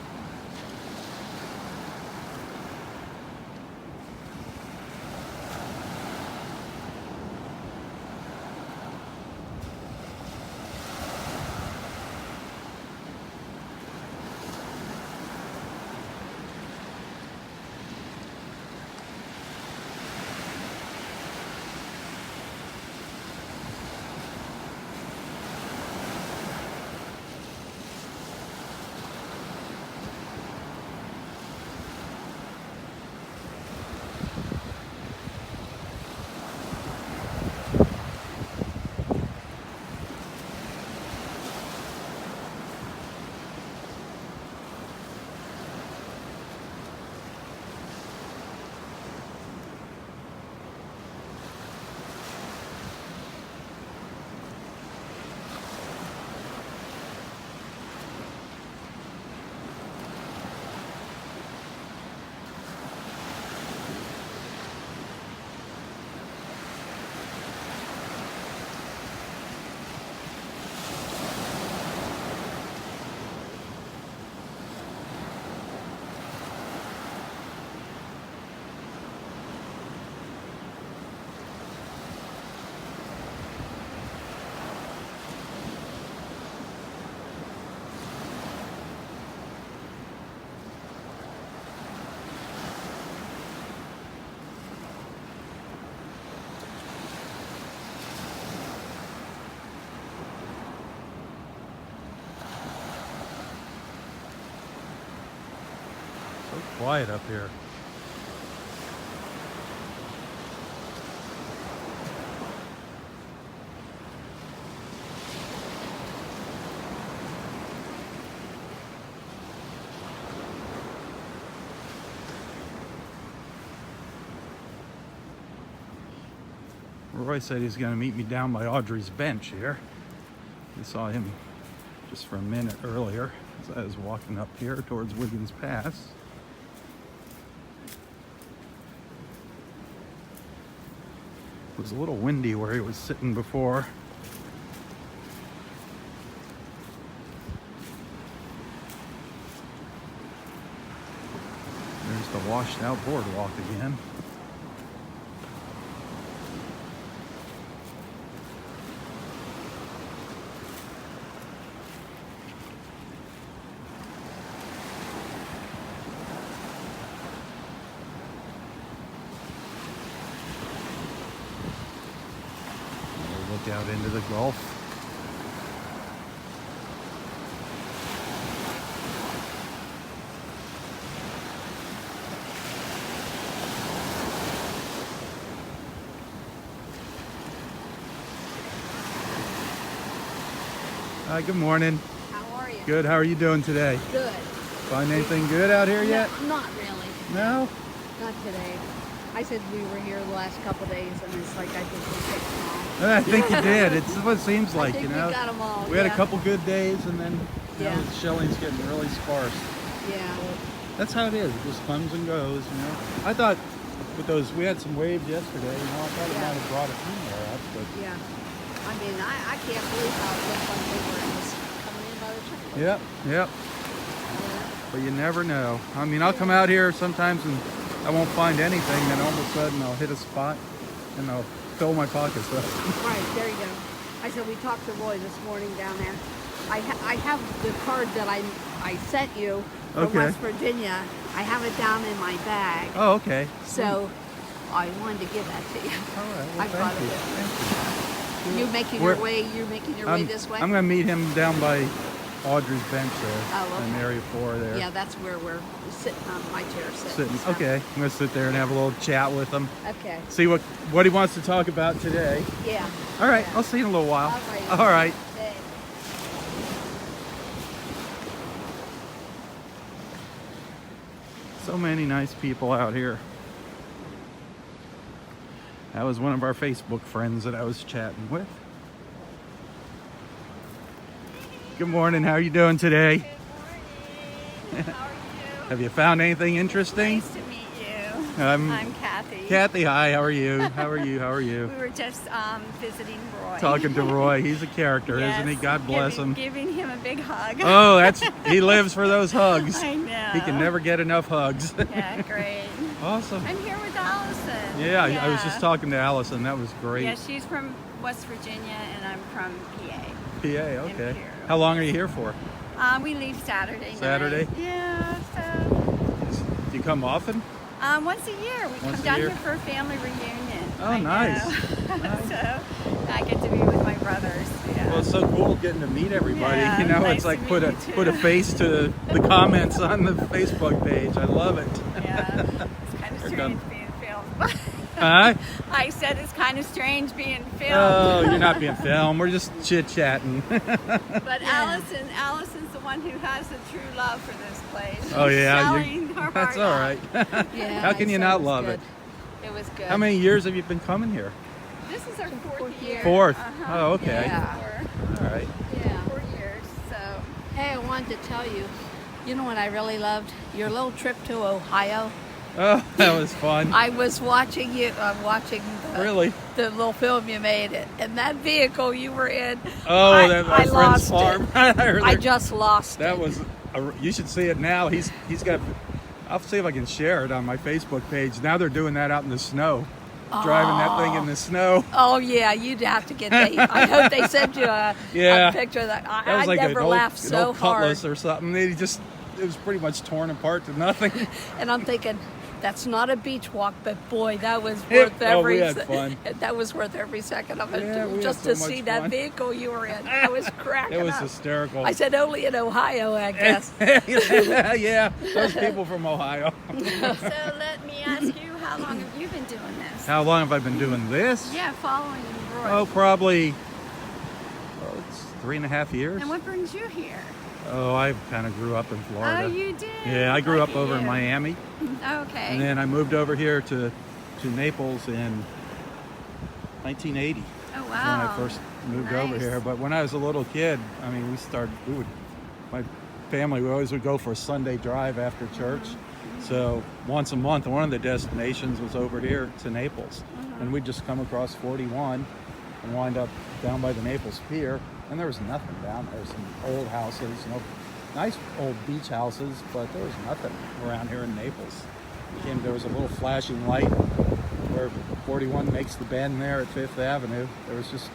So quiet up here. Roy said he's going to meet me down by Audrey's bench here. I saw him just for a minute earlier as I was walking up here towards Wiggins Pass. It was a little windy where he was sitting before. There's the washed out boardwalk again. Look out into the Gulf. Hi, good morning. How are you? Good, how are you doing today? Good. Find anything good out here yet? No, not really. No? Not today. I said we were here the last couple of days, and it's like I think we picked them all. I think you did. It's what it seems like, I think you know. we got them all. We had a yeah. couple good days, and then Yeah. the shelling's getting really sparse. Yeah. That's how it is. It just comes and goes, you know. I thought with those, we had some waves yesterday, you know, I thought it Yeah. might have brought a few more up, but Yeah. I mean, I can't believe how it looked when we were in this coming in by the truck. yep, yep. But you never know. I mean, I'll come out here sometimes and I won't find anything, then all of a sudden I'll hit a spot and I'll fill my pockets up. Right, there you go. I said we talked to Roy this morning down there. I have the card that I sent you from Okay. West Virginia. I have it down in my bag. Oh, okay. So I wanted to give that to you. All right, well, I brought thank you. it Thank you. You're making Where- your way. You're making your way this way. I'm going to meet him down by Audrey's bench there, Oh, in okay. area 4 there. Yeah, that's where we're sitting on my chair. Sitting. Sitting. so- Okay, I'm going to sit there and have a little chat with him. Okay. See what he wants to talk about today. Yeah. All right, Yeah. I'll see you in a little while. All right. All right. Thanks. So many nice people out here. That was one of our Facebook friends that I was chatting with. Good morning. How are you doing today? Good morning. How are you? Have you found anything interesting? Nice to meet you. I'm Kathy. Kathy. Hi. How are you? How are you? How are you? We were just visiting Roy. Talking to Roy. He's a character, Yes, isn't he? God bless him. Giving him a big hug. Oh, he lives for those hugs. I know. He can never get enough hugs. Yeah, great. Awesome. I'm here with Allison. Yeah, I was just talking to Allison. That was great. Yeah, she's from West Virginia, and I'm from PA. PA, okay. Imperial. How long are you here for? We leave Saturday night. Saturday? Yeah, so Do you come often? once a year. We Once come a down year? here for a family reunion. Oh, I nice. know. Nice. So I get to be with my brothers. Yeah. Well, it's so cool getting to meet everybody. Yeah, you know, nice it's like to put meet a you too. put a face to the comments on the Facebook page. I love it. Yeah, it's kind of They're strange done. being filmed. Huh? I said it's kind of strange being filmed. Oh, you're not being filmed. We're just chit chatting. But Allison's the one who has the true love for this place. Oh She's yeah, selling her that's heart all out. right. Yeah. How can I you said not was love good. it? It was good. How many years have you been coming here? This is our fourth year. Fourth. Uh-huh. Oh, okay. Yeah. All right. Yeah. 4 years. So Hey, I wanted to tell you. You know what I really loved? Your little trip to Ohio. Oh, that was fun. I was watching you. Watching Really? the little film you made, and that vehicle you were in. Oh, I that my friend's lost farm. it. I heard I there- just lost That it. was. You should see it now. He's got. I'll see if I can share it on my Facebook page. Now they're doing that out in the snow, driving that thing in the snow. Oh yeah, you'd have to get that. I hope they sent you a Yeah. picture of that. That was I like never an laughed old so hard. Cutlass or something. They just it was pretty much torn apart to nothing. And I'm thinking, that's not a beach walk, but boy, that was Yeah, worth we had fun. That was worth every second of it. Yeah, we had just so to much see that fun. vehicle you were in. I was cracking It was up. hysterical. I said, only in Ohio, I guess. Yeah, those people from Ohio. So let me ask you, how long have you been doing this? How long have I been doing this? Yeah, following Roy. Oh, probably, it's 3.5 years. And what brings you here? Oh, I kind of grew up in Florida. Oh, you did? Yeah, I grew up Lucky over in you. Miami, Okay. and then I moved over here to Naples in 1980. Oh, When wow. I first moved over Nice. here. But when I was a little kid, I mean, my family, we always would go for a Sunday drive after church. So once a month, one of the destinations was over here to Naples. And we'd just come across 41 and wind up down by the Naples Pier. And there was nothing down there. Some old houses, nice old beach houses, but there was nothing around here in Naples. There was a little flashing light where 41 makes the bend there at 5th Avenue. There was just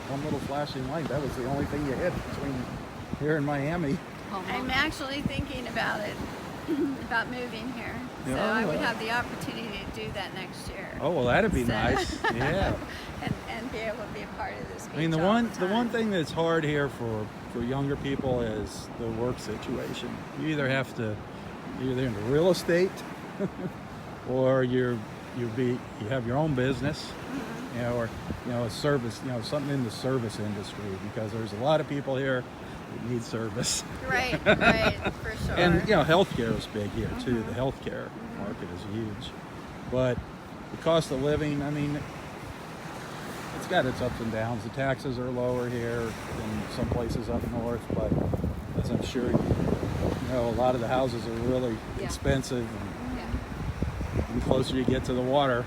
one little flashing light. That was the only thing you hit between here and Miami. I'm actually thinking about it, about moving here. So Yeah, I would well. have the opportunity to do that next year. Oh, well, that'd be So- nice. Yeah. And be able to be a part of this beach I mean, the all one time. thing that's hard here for younger people is the work situation. You either have to, you're either into real estate, or you have your own business, or a service, something in the service industry, because there's a lot of people here that need service. Right, for sure. And healthcare is big here too. The healthcare market is huge, but the cost of living, I mean, it's got its ups and downs. The taxes are lower here than some places up north, but as I'm sure you know, a lot of the houses are really expensive. And the closer you get to the water,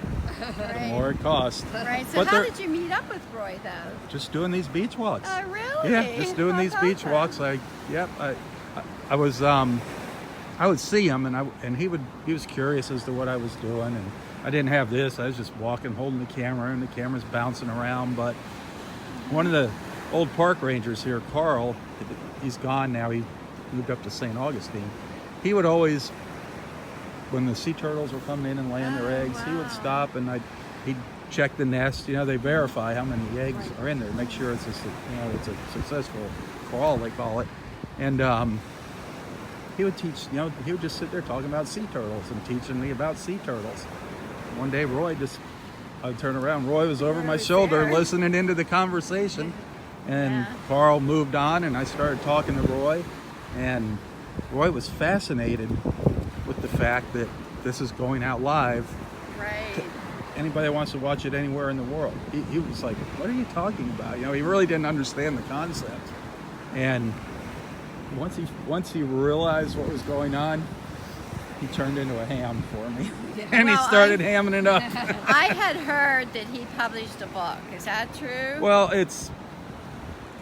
the more it costs. Right. So But how they're- did you meet up with Roy, though? Just doing these beach walks. Oh, really? Yeah, just doing How these about beach that? walks. I was I would see him, and he was curious as to what I was doing, and I didn't have this. I was just walking, holding the camera, and the camera's bouncing around. But one of the old park rangers here, Carl, he's gone now. He moved up to St. Augustine. He would always, when the sea turtles were coming in and laying their eggs, he would stop and he'd check the nest. They verify how many eggs are in there, make sure it's a successful crawl, they call it. And he would teach. He would just sit there talking about sea turtles and teaching me about sea turtles. One day, I'd turn around. Roy was over my shoulder listening into the conversation, and Carl moved on, and I started talking to Roy, and Roy was fascinated with the fact that this is going out live. Right. Anybody that wants to watch it anywhere in the world. He was like, what are you talking about? He really didn't understand the concept. And once he realized what was going on, he turned into a ham for me. And he Well, started hamming it up. I had heard that he published a book. Is that true? Well,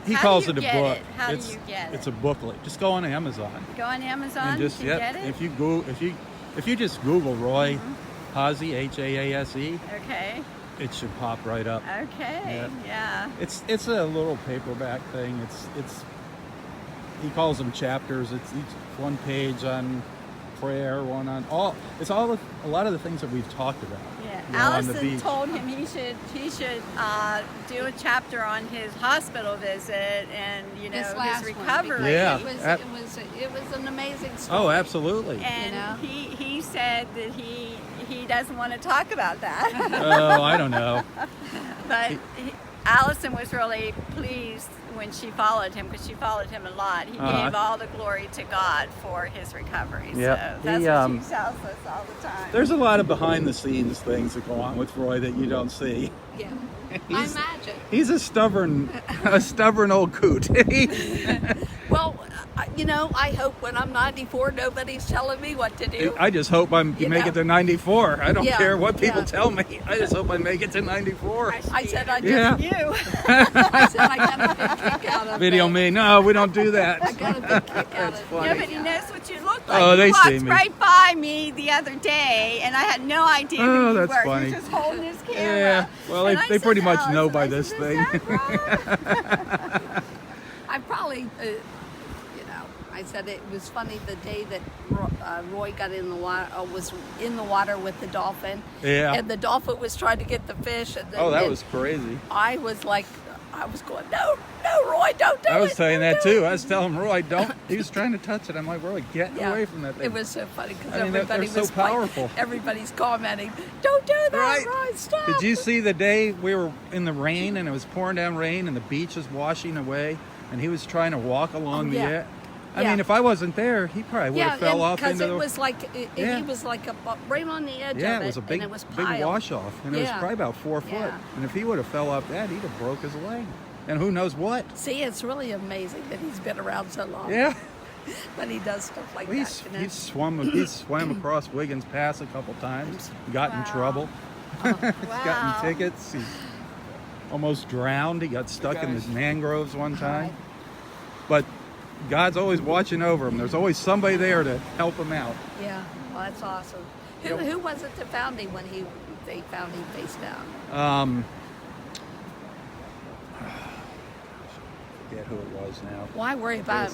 he How calls do it you a get book. it? How do you get It's it? a booklet. Just go on Amazon. Go on Amazon And just to get it? if you just Google Roy Haase, Haase, Okay. it should pop right up. Okay. Yeah. It's a little paperback thing. It's he calls them chapters. It's each one page on prayer, one on a lot of the things that we've talked about. Yeah. On the Allison beach. told him he should do a chapter on his hospital visit and This last his one, recovery. Yeah. It was an amazing story. Oh, absolutely. And he said that he doesn't want to talk about that. Oh, I don't know. But Allison was really pleased when she followed him, because she followed him a lot. He gave all the glory to God for his recovery. Yeah, So that's what she tells us all the time. There's a lot of behind the scenes things that go on with Roy that you don't see. Yeah. I imagine. He's a stubborn old coot. Well, I hope when I'm 94, nobody's telling me what to do. I just hope you make it to 94. I don't Yeah, care what people yeah. tell me. I just hope I make it to 94. I said I Yeah. just you. I said I got a big kick out of Video it. me. No, we don't do I that. got a big kick out of it. Nobody knows what you look like. Oh, they he walked see me. right by me the other day, and I had no idea Oh, who you that's were. funny. He was just holding his camera. Yeah. Well, And I they pretty said, much know "Allison," by I this said, thing. "Is that Rob?" I probably, I said it was funny the day that Roy got in the water, was in the water with the dolphin. Yeah. And the dolphin was trying to get the fish. And Oh, that was crazy. I was like, I was going, no, Roy, don't do it. I was saying don't that do too. it." I was telling Roy, don't. He was trying to touch it. I'm like, Roy, get Yeah. away from that thing. It was so funny because I mean, everybody they're so was powerful. Like, everybody's commenting, "Don't do that, Right. Roy! Stop!" Did you see the day we were in the rain and it was pouring down rain and the beach was washing away and he was trying to walk along Oh, the yeah. edge? I Yeah. mean, if I wasn't there, he probably would have fell off into because the. it was like Yeah. he was like right on the edge Yeah, of it, it was a big, and it was big piled. wash off, and it was Yeah. probably about 4 foot. Yeah. And if he would have fell off that, he'd have broke his leg, and who knows what. See, it's really amazing that he's been around so long. Yeah, But he does stuff like he's that. You know? he's swam across Wiggins Pass a couple times, got in Wow. trouble. Wow. He's gotten tickets. He's almost drowned. He got stuck in the mangroves one time. Right. But God's always watching over him. There's always somebody there to help him out. Yeah, well, that's awesome. Yep. Who was it that found him when they found him face down? Forget who it was now. Why worry about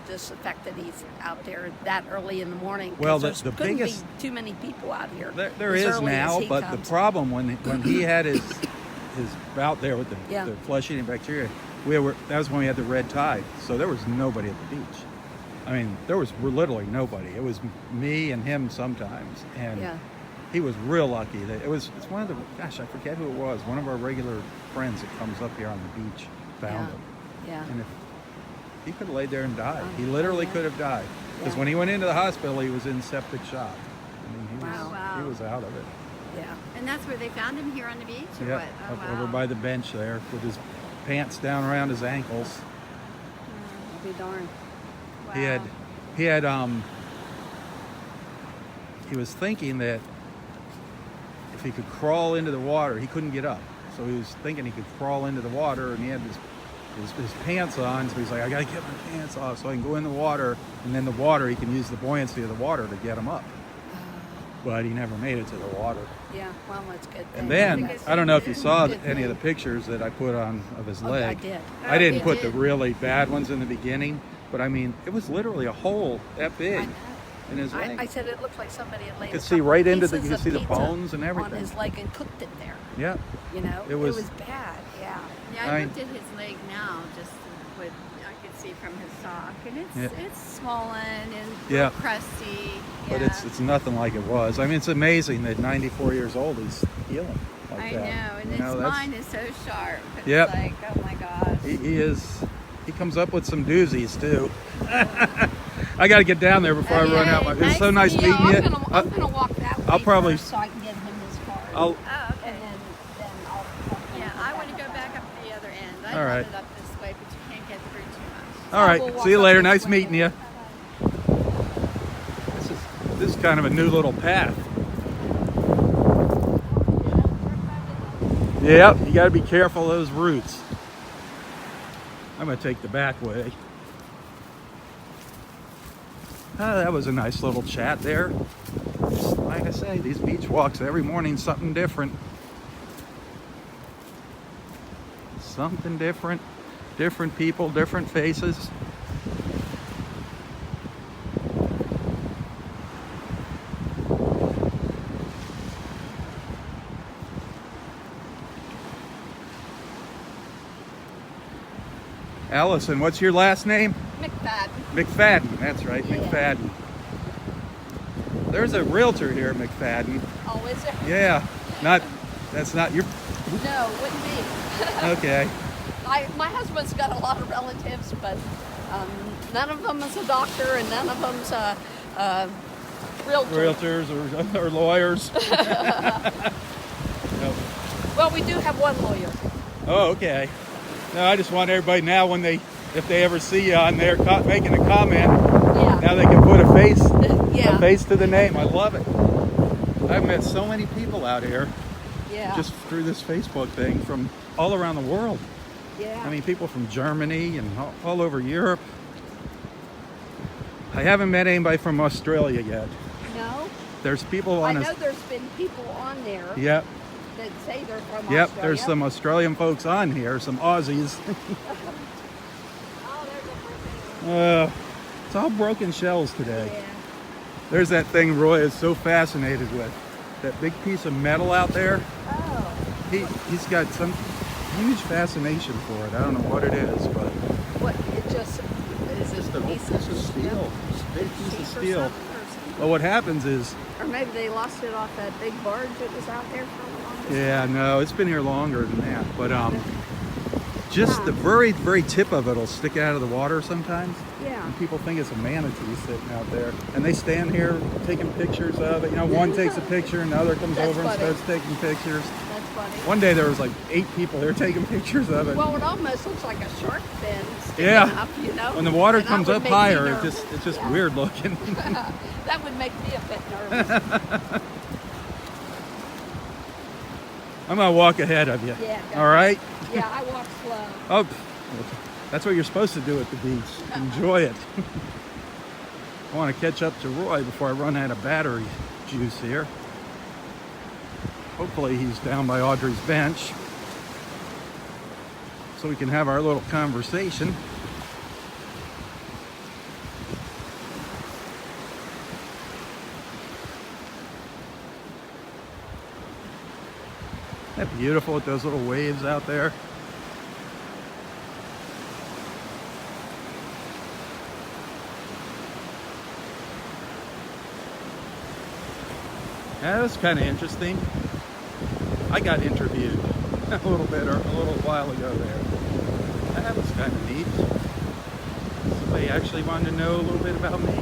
just the fact that he's out there that early in the morning? 'Cause Well, the there's couldn't biggest- be too many people out here. There as is early as now, he but the comes. problem when he had his bout there with Yeah. the flesh-eating bacteria, that was when we had the red tide, so there was nobody at the beach. I mean, there was literally nobody. It was me and him sometimes, and Yeah. he was real lucky that it's one of the I forget who it was. One of our regular friends that comes up here on the beach found Yeah. him, Yeah. and if he could have laid there and died, he Oh, literally yeah. could have died because Yeah. when he went into the hospital, he was in septic shock. I mean, he was out of it. Yeah. And that's where they found him, here on the beach, or Yeah, what? Oh, up wow. over by the bench there with his pants down around his ankles. I'll be darned. Wow. He was thinking that if he could crawl into the water, he couldn't get up. So he was thinking he could crawl into the water, and he had his pants on. So he's like, I gotta get my pants off so I can go in the water, and then the water, he can use the buoyancy of the water to get him up. But he never made it to the water. Yeah, well, that's good. And then, I don't know if you saw Good any of the thing. pictures that I put on of his Oh, leg. I did. I didn't You put did. the really bad ones in the beginning, but I mean, it was literally a hole that I big know. in his leg. I said it looked like somebody had laid You could a see couple right into pieces you could of see the pizza bones and everything. on his leg and cooked it there. Yeah, You know, It was- bad. Yeah. Yeah, I- I looked at his leg now, just what I could see from his sock, and Yeah. it's swollen and Yeah. real crusty. but Yeah. it's nothing like it was. I mean, it's amazing that 94 years old he's healing like I that. know, and You his know, that's- mind is so sharp. It's Yep. like, oh my gosh. He is. He comes up with some doozies too. I got to get down there before I run out. Okay, It's so nice nice meeting you. I'm gonna walk that way I'll probably- first so I can get him his card. I'll, Oh, okay. and then I'll Yeah, I want to go back up the other end. I All brought right. it up this way, but you can't get through too much. all right. we'll walk See you up later. this Nice way. meeting you. This is kind of a new little path. Yep, you got to be careful of those roots. I'm going to take the back way. That was a nice little chat there. Just like I say, these beach walks every morning, something different. Something different. Different people, different faces. Allison, what's your last name? McFadden. McFadden, that's right, Yeah. McFadden. There's a realtor here, McFadden. Oh, is there? Yeah, that's not your, No, wouldn't be. okay. My husband's got a lot of relatives, but none of them is a doctor, and none of them's a realtor. Realtors or lawyers. Nope. Well, we do have one lawyer. Oh, okay. No, I just want everybody now if they ever see you on there making a comment, Yeah. now they can put a face Yeah. to the name. I love it. I've met so many people out here Yeah. just through this Facebook thing from all around the world. Yeah. I mean, people from Germany and all over Europe. I haven't met anybody from Australia yet. no. There's people I on know there's been people on there Yep, that say they're from yep. Australia. There's some Australian folks on here, some Aussies. Oh, there's a person. It's all broken shells today. Yeah. There's that thing Roy is so fascinated with. That big piece of metal out there. Oh. He's got some huge fascination for it. I don't know what it is, but What, it just, is just it a piece piece of steel. Just a big piece of Piece or steel. something or something? Well, what happens is, Or maybe they lost it off that big barge that was out there for a long time. yeah, no, it's been here longer than that. But just the very, very tip of it will stick out of the water sometimes. Yeah. And people think it's a manatee sitting out there. And they stand here taking pictures of it. You know, one takes a picture and the other comes That's over and funny. starts taking pictures. That's funny. One day there was like 8 people there taking pictures of it. Well, it almost looks like a shark fin sticking Yeah. up, you know? When the water And that comes would up make me higher, nervous. it's just Yeah. weird looking. That would make me a bit nervous. I'm gonna walk ahead of you. Yeah, go All right. Yeah, I walk slow. Oh, that's what you're supposed to do at the beach. Enjoy it. I want to catch up to Roy before I run out of battery juice here. Hopefully he's down by Audrey's bench so we can have our little conversation. Isn't that beautiful with those little waves out there? Yeah, that's kind of interesting. I got interviewed a little while ago there. That was kind of neat. Somebody actually wanted to know a little bit about me.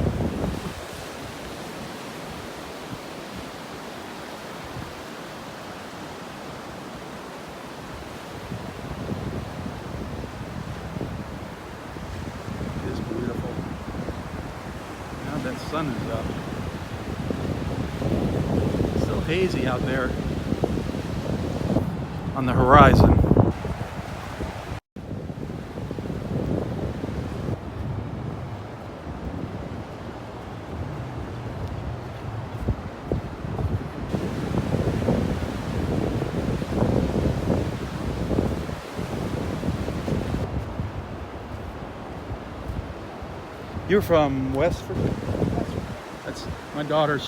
It is beautiful. Now that sun is up. Still hazy out there on the horizon. You're from West Virginia? That's my daughter.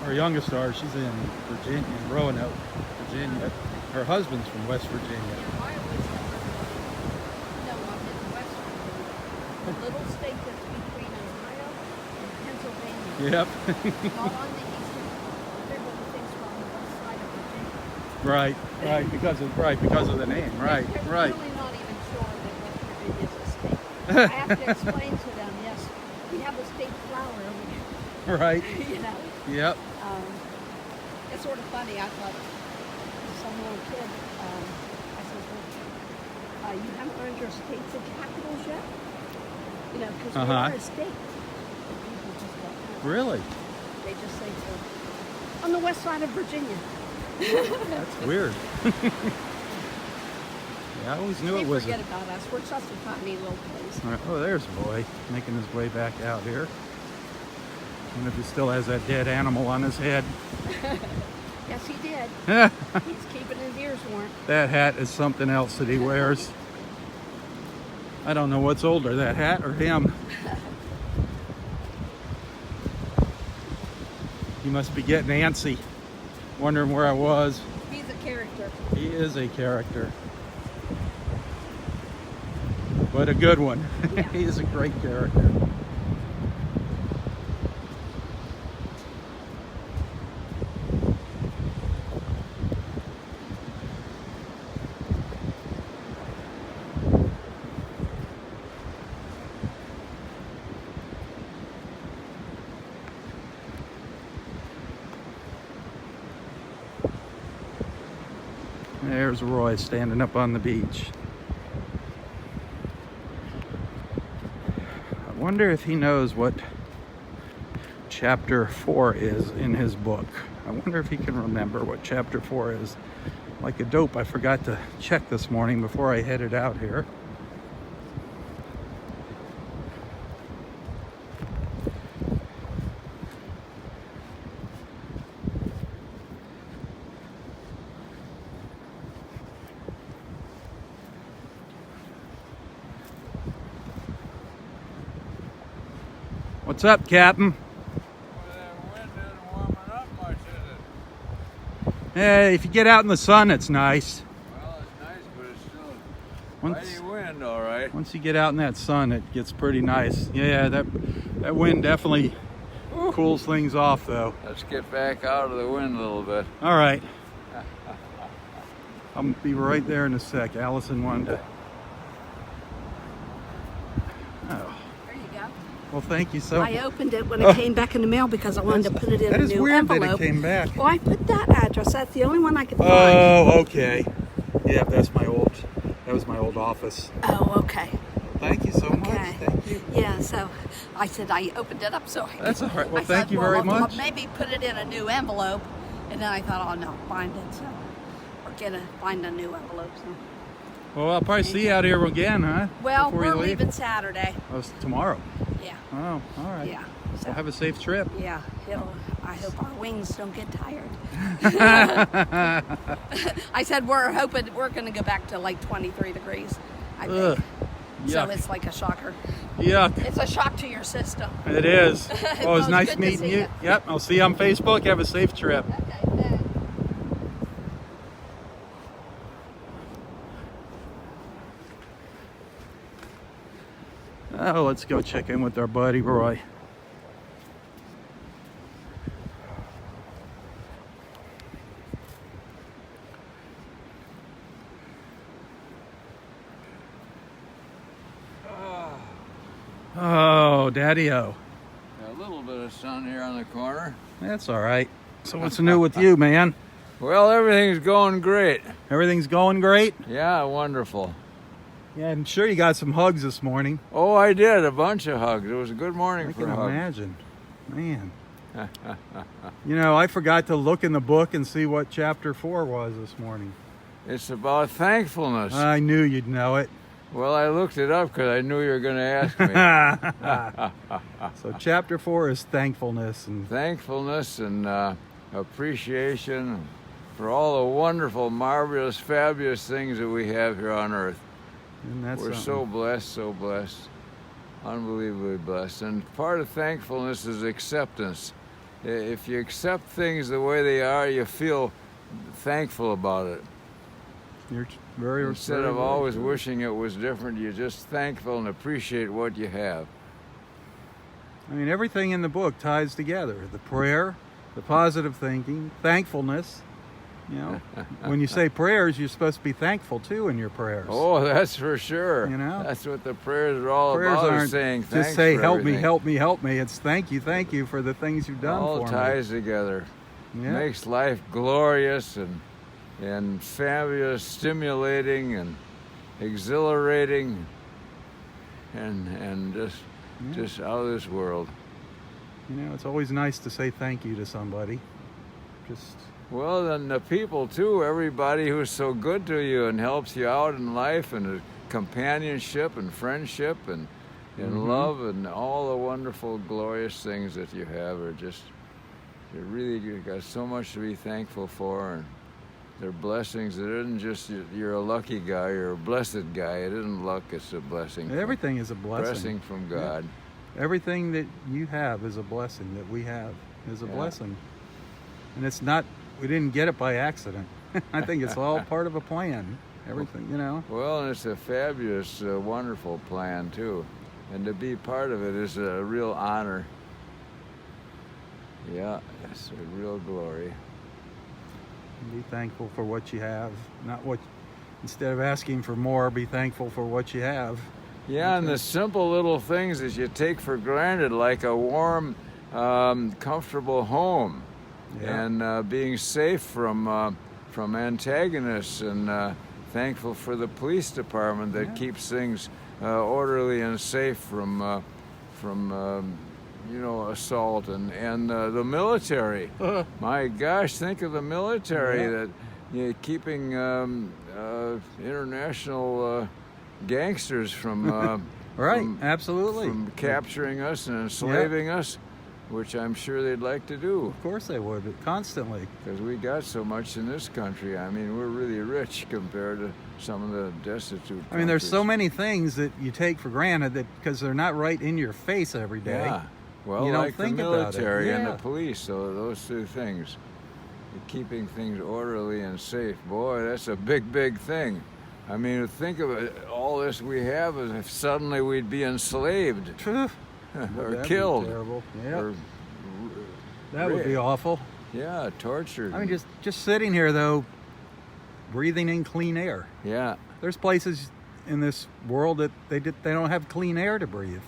Our youngest daughter, she's in Virginia, in Roanoke, Virginia. Her husband's from West Virginia. I always no, I'm in West Virginia. The little state that's between Ohio and Pennsylvania. Yep. All on the eastern, everybody thinks we're on the west side of Virginia. right, because of the name. Right, They're right. really not even sure that West Virginia is a state. I have to explain to them, yes, we have a state flower over here, Right. you know. Yep. It's sort of funny. I thought some little kid, I said, well, you haven't learned your states and capitals yet? You know, because we are a state. And people just don't know. Really? They just say, on the west side of Virginia. That's weird. Yeah, I always knew They it was. forget about us. We're such a tiny little place. All right. Oh, there's Boy making his way back out here. I wonder if he still has that dead animal on his head. Yes, he did. He's keeping his ears warm. That hat is something else that he wears. I don't know what's older, that hat or him. He must be getting antsy, wondering where I was. He's a character. He is a character. But a good one. Yeah. He is a great character. There's Roy standing up on the beach. I wonder if he knows what chapter 4 is in his book. I wonder if he can remember what chapter 4 is. Like a dope, I forgot to check this morning before I headed out here. What's up, Captain? Well, that wind isn't warming up much, is it? Hey, if you get out in the sun, it's nice. Well, it's nice, but it's still Once, mighty wind, all right. once you get out in that sun, it gets pretty nice. Yeah, that wind definitely cools things off, though. Let's get back out of the wind a little bit. All right. I'll be right there in a sec. Allison wanted to... Oh, There you go. well, thank you so much. I opened it when it came back in the mail because I wanted to put it in That a is new weird envelope. that it came back. Well, I put that address. That's the only one I could find. Oh, okay. Yeah, that was my old office. Oh, okay. Thank you so much. Okay. Thank you. Yeah, so I said I opened it up so I That's all right. Well, I thank said, you well, very well, much. Maybe put it in a new envelope, and then I thought, oh no, bind it. So we're gonna find a new envelope. So. Well, I'll probably see you out here again, huh? Well, Before you we're leave? leaving Saturday. Oh, it's tomorrow. Yeah, Oh, all right. yeah. So, Well, have a safe trip. yeah, I hope our wings don't get tired. I said we're hoping we're gonna go back to like 23 degrees. I think. Ugh. So Yuck. it's like a shocker. Yuck. It's a shock to your system. It is. Well, it was it's nice good to meeting see you. you. Yep. I'll see you on Facebook. Have a safe trip. Okay, thanks. Oh, let's go check in with our buddy Roy. Oh, Daddy-o. A little bit of sun here on the corner. That's all right. So what's new with you, man? Well, everything's going great. Everything's going great? Yeah, wonderful. Yeah, I'm sure you got some hugs this morning. Oh, I did. A bunch of hugs. It was a good morning I for can hugs. imagine. Man. You know, I forgot to look in the book and see what chapter 4 was this morning. It's about thankfulness. I knew you'd know it. Well, I looked it up because I knew you were going to ask me. So chapter 4 is thankfulness, and Thankfulness and appreciation for all the wonderful, marvelous, fabulous things that we have here on earth. that's We're so blessed, unbelievably blessed. And part of thankfulness is acceptance. If you accept things the way they are, you feel thankful about it. You're very Instead very, of very always true. wishing it was different, you're just thankful and appreciate what you have. I mean, everything in the book ties together. The prayer, the positive thinking, thankfulness. You know, when you say prayers, you're supposed to be thankful too in your prayers. Oh, that's for sure. You know? That's what the prayers are all Prayers about, is aren't saying thanks just say, for help me, everything. help me, help me. It's thank you for the things you've done All for ties together. me. Yeah. Makes life glorious and fabulous, stimulating and exhilarating and just out of this world. You know, it's always nice to say thank you to somebody. Just Well, then the people too, everybody who's so good to you and helps you out in life, and companionship and friendship and love and all the wonderful, glorious things that you have are just, you've got so much to be thankful for, and they're blessings. It isn't just you're a lucky guy, you're a blessed guy. It isn't luck, it's a blessing. everything is a blessing. Blessing from God. Everything that you have is a blessing. That we have is a Yeah. blessing. And it's not, we didn't get it by accident. I think it's all part of a plan. Everything, you know. Well, and it's a fabulous, wonderful plan too. And to be part of it is a real honor. Yeah, it's a real glory. Be thankful for what you have. Instead of asking for more, be thankful for what you have. Yeah, and the simple little things that you take for granted, like a warm, comfortable home, Yeah. and being safe from antagonists, and thankful for the police department that keeps things orderly and safe from assault, and the military. My gosh, think of the military that keeping international gangsters from Right, from- absolutely. from capturing us and enslaving us, which I'm sure they'd like to do, Of course they would, constantly. because we got so much in this country. I mean, we're really rich compared to some of the destitute I mean, there's so countries. many things that you take for granted that because they're not right in your face every day. Yeah. Well, You don't like the think about it. military and the Yeah. police, so those two things. Keeping things orderly and safe. Boy, that's a big, big thing. I mean, think of it, all this we have is if suddenly we'd be enslaved or That'd be killed. terrible. Yeah. Or, That would be awful. yeah, tortured. I mean, just sitting here though, breathing in clean air. Yeah. There's places in this world that they don't have clean air to breathe.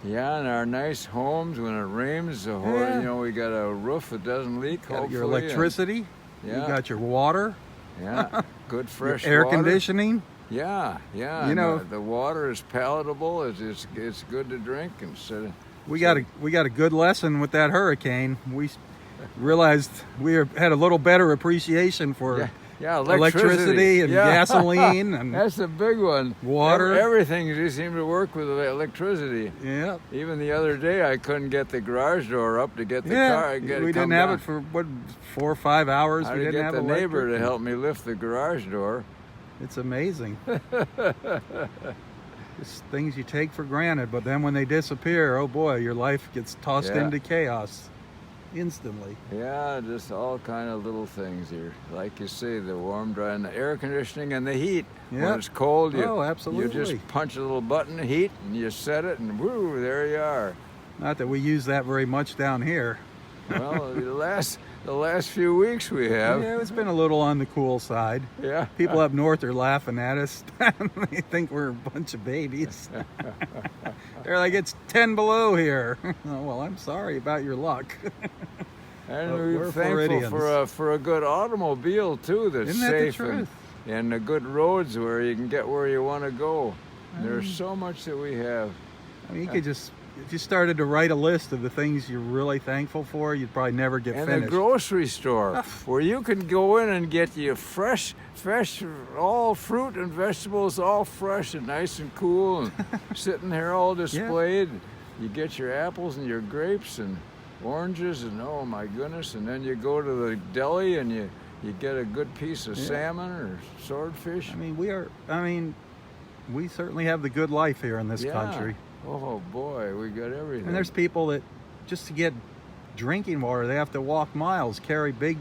Yeah, and our nice homes, when it rains, Yeah. you know, we got a roof that doesn't leak, Got hopefully. your electricity. Yeah. You got your water. Yeah, good fresh Your air water. conditioning. Yeah, yeah. You and know- the water is palatable. It's good to drink instead of. We got a good lesson with that hurricane. We realized had a little better appreciation for Yeah, electricity and Yeah. gasoline and That's a big one. Water. Everything just seemed to work with electricity. yeah. Even the other day, I couldn't get the garage door up to get the Yeah, car. we didn't have it for 4 or 5 hours. I We had to didn't get have the neighbor electric. to help me lift the garage door. It's amazing. It's things you take for granted, but then when they disappear, oh boy, your life gets tossed Yeah. into chaos instantly. Yeah, just all kind of little things here. Like you say, the warm, dry, and the air conditioning and the heat. Yeah. When it's cold, Oh, you absolutely. just punch a little button, heat, and you set it, and woo, there you are. Not that we use that very much down here. Well, the last few weeks we have. Yeah, it's been a little on the cool side. Yeah. People up north are laughing at us. They think we're a bunch of babies. They're like, it's 10 below here. Oh, well, I'm sorry about your luck. And But we're we're thankful Floridians. for a good automobile too that's Isn't that the safe and, truth? and the good roads where you can get where you want to go. There's so much that we have. I mean, you could just, if you started to write a list of the things you're really thankful for, you'd probably never get And finished. the grocery store where you can go in and get you fresh, all fruit and vegetables, all fresh and nice and cool, and sitting here all displayed. You get your apples and your grapes and oranges, and oh my goodness, and then you go to the deli and you get a good piece of salmon or swordfish. I mean, we certainly have the good life here in this country. Oh boy, we got everything. And there's people that just to get drinking water, they have to walk miles, carry big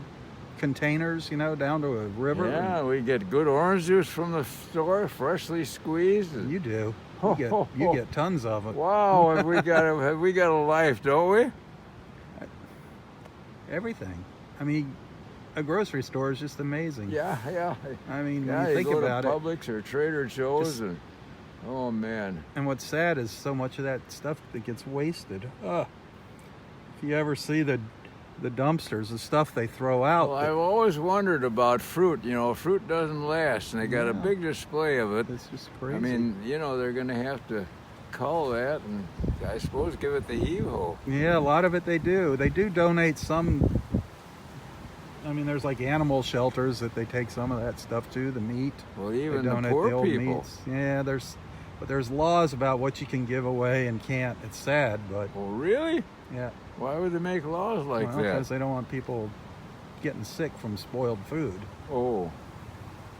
containers, down to a river. Yeah, we get good orange juice from the store, freshly squeezed. And you do. Ho, You ho, get, ho. you get tons of it. Wow, have we got a life, don't we? Everything. I mean, a grocery store is just amazing. Yeah. I mean, Yeah, when you you think go about to it. Publix or Trader Joe's, Just- and oh man, And what's sad is so much of that stuff that gets wasted. If you ever see the dumpsters, the stuff they throw out. well, I've always wondered about fruit. Fruit doesn't last, and they got a Yeah. big display of it. It's just crazy. I mean, they're going to have to cull that, and I suppose give it the heave-ho. yeah, a lot of it they do. They do donate some. I mean, there's like animal shelters that they take some of that stuff to, the meat. Well, They even the donate poor old people. meats. Yeah, but there's laws about what you can give away and can't. It's sad, but Oh, really? yeah. Why would they make laws like Well, that? because they don't want people getting sick from spoiled food. Oh,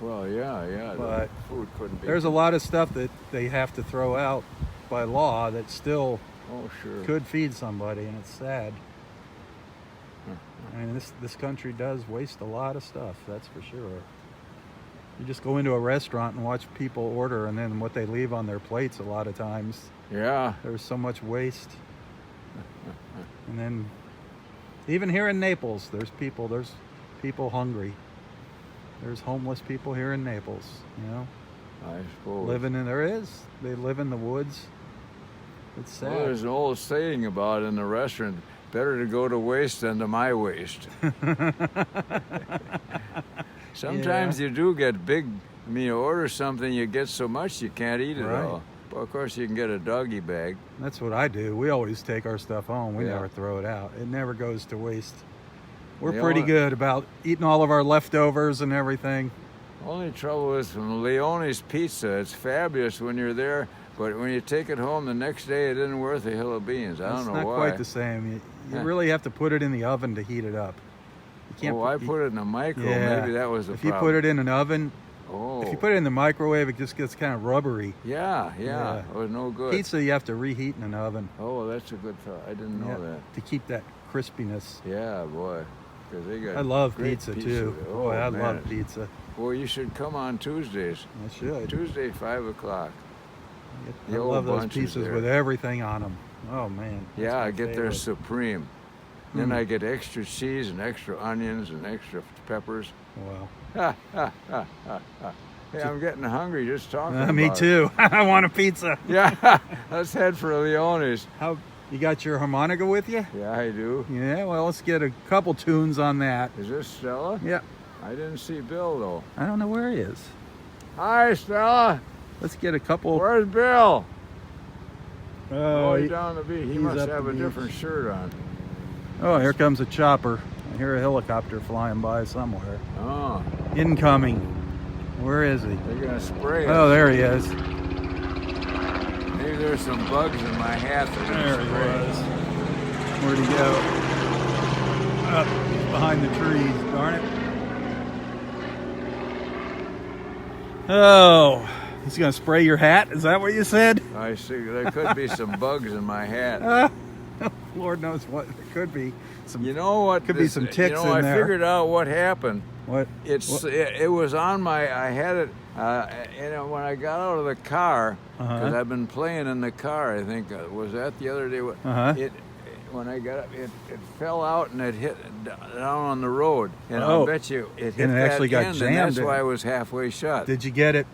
well, yeah. The But food couldn't be. There's a lot of stuff that they have to throw out by law that still Oh, sure. could feed somebody, and it's sad. I mean, this country does waste a lot of stuff, that's for sure. You just go into a restaurant and watch people order, and then what they leave on their plates a lot of times, Yeah. there's so much waste. And then, even here in Naples, there's people hungry. There's homeless people here in Naples, I suppose. They live in the woods. It's sad. Well, there's an old saying about in the restaurant, better to go to waste than to my waste. Sometimes you do get big, you order something, you get so much you can't eat it Right. all. But of course you can get a doggy bag. That's what I do. We always take our stuff home. We Yeah. never throw it out. It never goes to waste. We're The pretty only- good about eating all of our leftovers and everything. Only trouble is from Leone's Pizza, it's fabulous when you're there, but when you take it home the next day, it isn't worth a hill of beans. I It's don't know not why. quite the same. You really have to put it in the oven to heat it up. You I put it in a micro. Yeah. Maybe that was the If problem. you put it in an oven, Oh. If you put it in the microwave, it just gets kind of rubbery. Yeah. Yeah. It was no good. Pizza, you have to reheat in an oven. Oh, that's a good thought. I didn't know that. To keep that crispiness. Yeah, boy. 'Cause they got I love great pizza too. there. Boy, I man. love pizza. Boy, you should come on Tuesdays. I should. Tuesday, 5 o'clock. I The old love those bunch is pizzas there. with everything on them. Oh man. that's Yeah, my I get their favorite. supreme. Then I get extra cheese and extra onions and extra peppers. Wow. Hey, I'm getting hungry just talking about Me it. too. I want a pizza. Yeah, let's head for Leone's. How you got your harmonica with you? Yeah, I do. Yeah. Well, let's get a couple tunes on that. Is this Stella? Yeah. I didn't see Bill, though. I don't know where he is. Hi, Stella. Let's get a couple. Where's Bill? Oh, He's down the beach. He he's must up have the a beach. different shirt on. Oh, here comes a chopper. I hear a helicopter flying by somewhere. Oh, Incoming. Where is he? they're going to spray Oh, us. there he is. Maybe there's some bugs in my hat. There he was. Where'd he go? Up behind the trees, darn it. Oh, he's gonna spray your hat? Is that what you said? I see. There could be some bugs in my hat. Lord knows what. It could be. Some, You know what? Could be some ticks You know, in I there. figured out what happened. what? It was on my. I had it. When I got out of the car, because I've been playing in the car. I think was that the other day. Uh-huh. When I got up, it fell out and it hit down on the road. And Oh. I'll bet you it hit And it that actually got end, jammed and that's in why it. it was halfway shut. Did you get it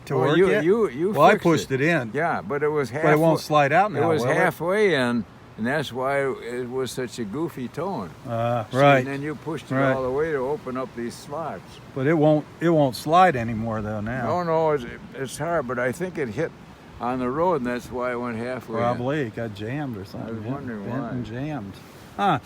to Oh, work you, yet? You Well, I fixed pushed it in. Yeah, but it was half. But it won't slide out now, It was will it? halfway in, and that's why it was such a goofy tone. See, Right. And then you pushed it Right. all the way to open up these slots. But it won't slide anymore though now. No, it's hard, but I think it hit on the road, and that's why it went halfway. in. Probably it got jammed or something. I was wondering Bent why. and jammed. Huh.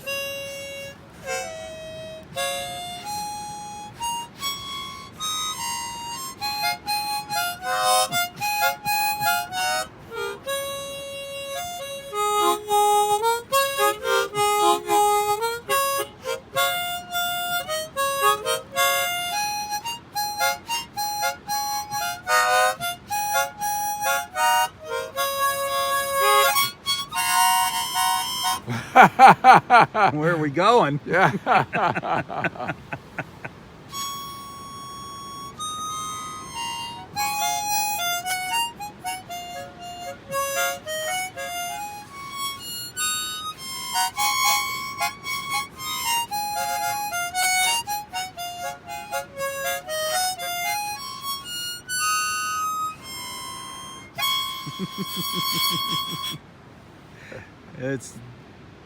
Where are we going? Yeah.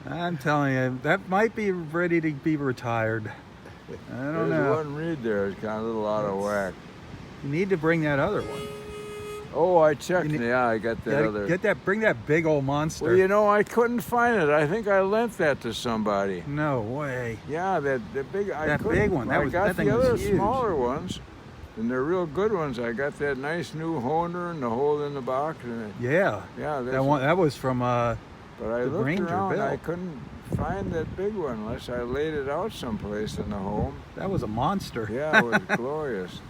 I'm telling you, that might be ready to be retired. I don't There's know. one reed there. It's kind of a little out of whack. You need to bring that other one. Oh, I checked. You need- Yeah, I got that other. Bring that big old monster. Well, you know, I couldn't find it. I think I lent that to somebody. No way. Yeah, the big. That big one. I got That thing the was other huge. smaller ones, and they're real good ones. I got that nice new Honer and the hole in the box. And Yeah. yeah, That one. That was from. But I the looked Ranger around. Bill. I couldn't find that big one unless I laid it out someplace in the home. That was a monster. Yeah, it was glorious.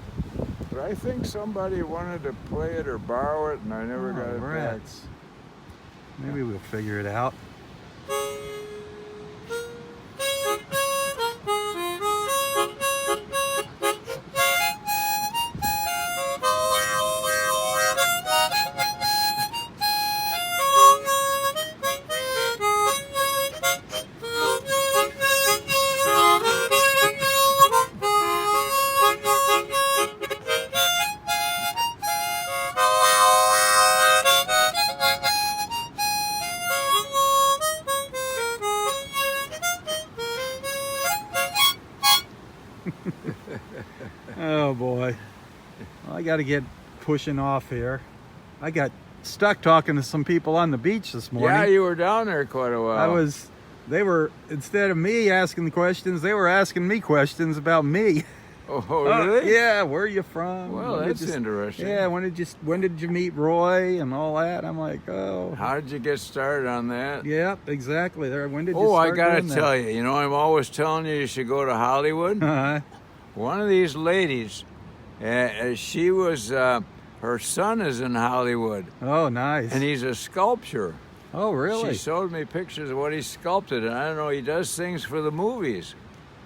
But I think somebody wanted to play it or borrow it, and I never got it back. rats. Maybe we'll figure it out. Oh boy. Well, I got to get pushing off here. I got stuck talking to some people on the beach this morning. Yeah, you were down there quite a while. They were, instead of me asking the questions, they were asking me questions about me. Oh, really? Yeah, where are you from? Well, When did that's you- interesting. Yeah, when did you meet Roy and all that? I'm like, oh. How did you get started on that? Yep, exactly. There. When did you Oh, I start gotta doing tell you, I'm always telling you should go to Hollywood. that? One of these ladies And she was, her son is in Hollywood, Oh, nice. and he's a sculptor. Oh, really? She showed me pictures of what he sculpted, and I don't know, he does things for the movies.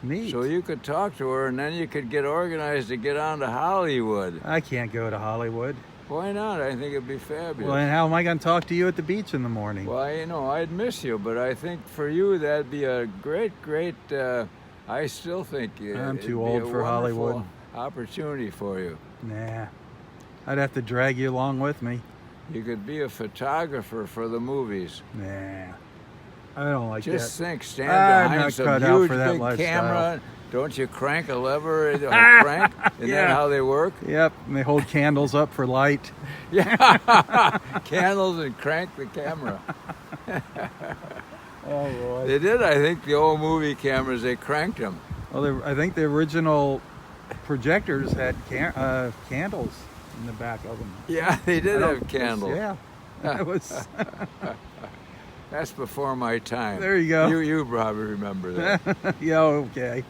Neat. So you could talk to her, and then you could get organized to get on to Hollywood. I can't go to Hollywood. Why not? I think it'd be fabulous. Well, and how am I going to talk to you at the beach in the morning? Well, you know, I'd miss you, but I think for you that'd be a great, I still think I'm it'd too be old a for wonderful Hollywood. opportunity for you. Nah. I'd have to drag you along with me. You could be a photographer for the movies. Nah. I don't like Just that. think, stand I'm behind not some cut out huge for that big lifestyle. camera. Don't you crank a lever or crank? Isn't Yeah. that how they work? Yep, and they hold candles up for light. Yeah, candles and crank the camera. Oh, boy. They did, I think, the old movie cameras, they cranked them. Well, I think the original projectors had candles in the back of them. Yeah, they did I have don't- candles. Yeah. That was. That's before my time. There you go. You probably remember that. Yeah, okay.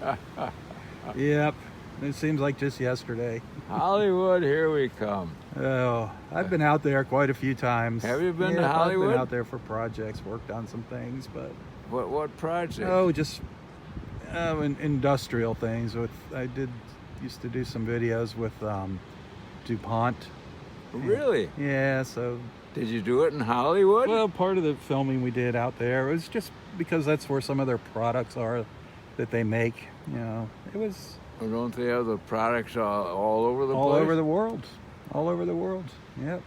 Yep. It seems like just yesterday. Hollywood, here we come. Oh, I've been out there quite a few times. Have you been to Yeah, Hollywood? I've been out there for projects, worked on some things, but What project? oh, just industrial things. Used to do some videos with DuPont. Really? Yeah, so Did you do it in Hollywood? well, part of the filming we did out there was just because that's where some of their products are that they make. You know, it was Or don't they have the products all over the all place? over the world. All over the world. Yep.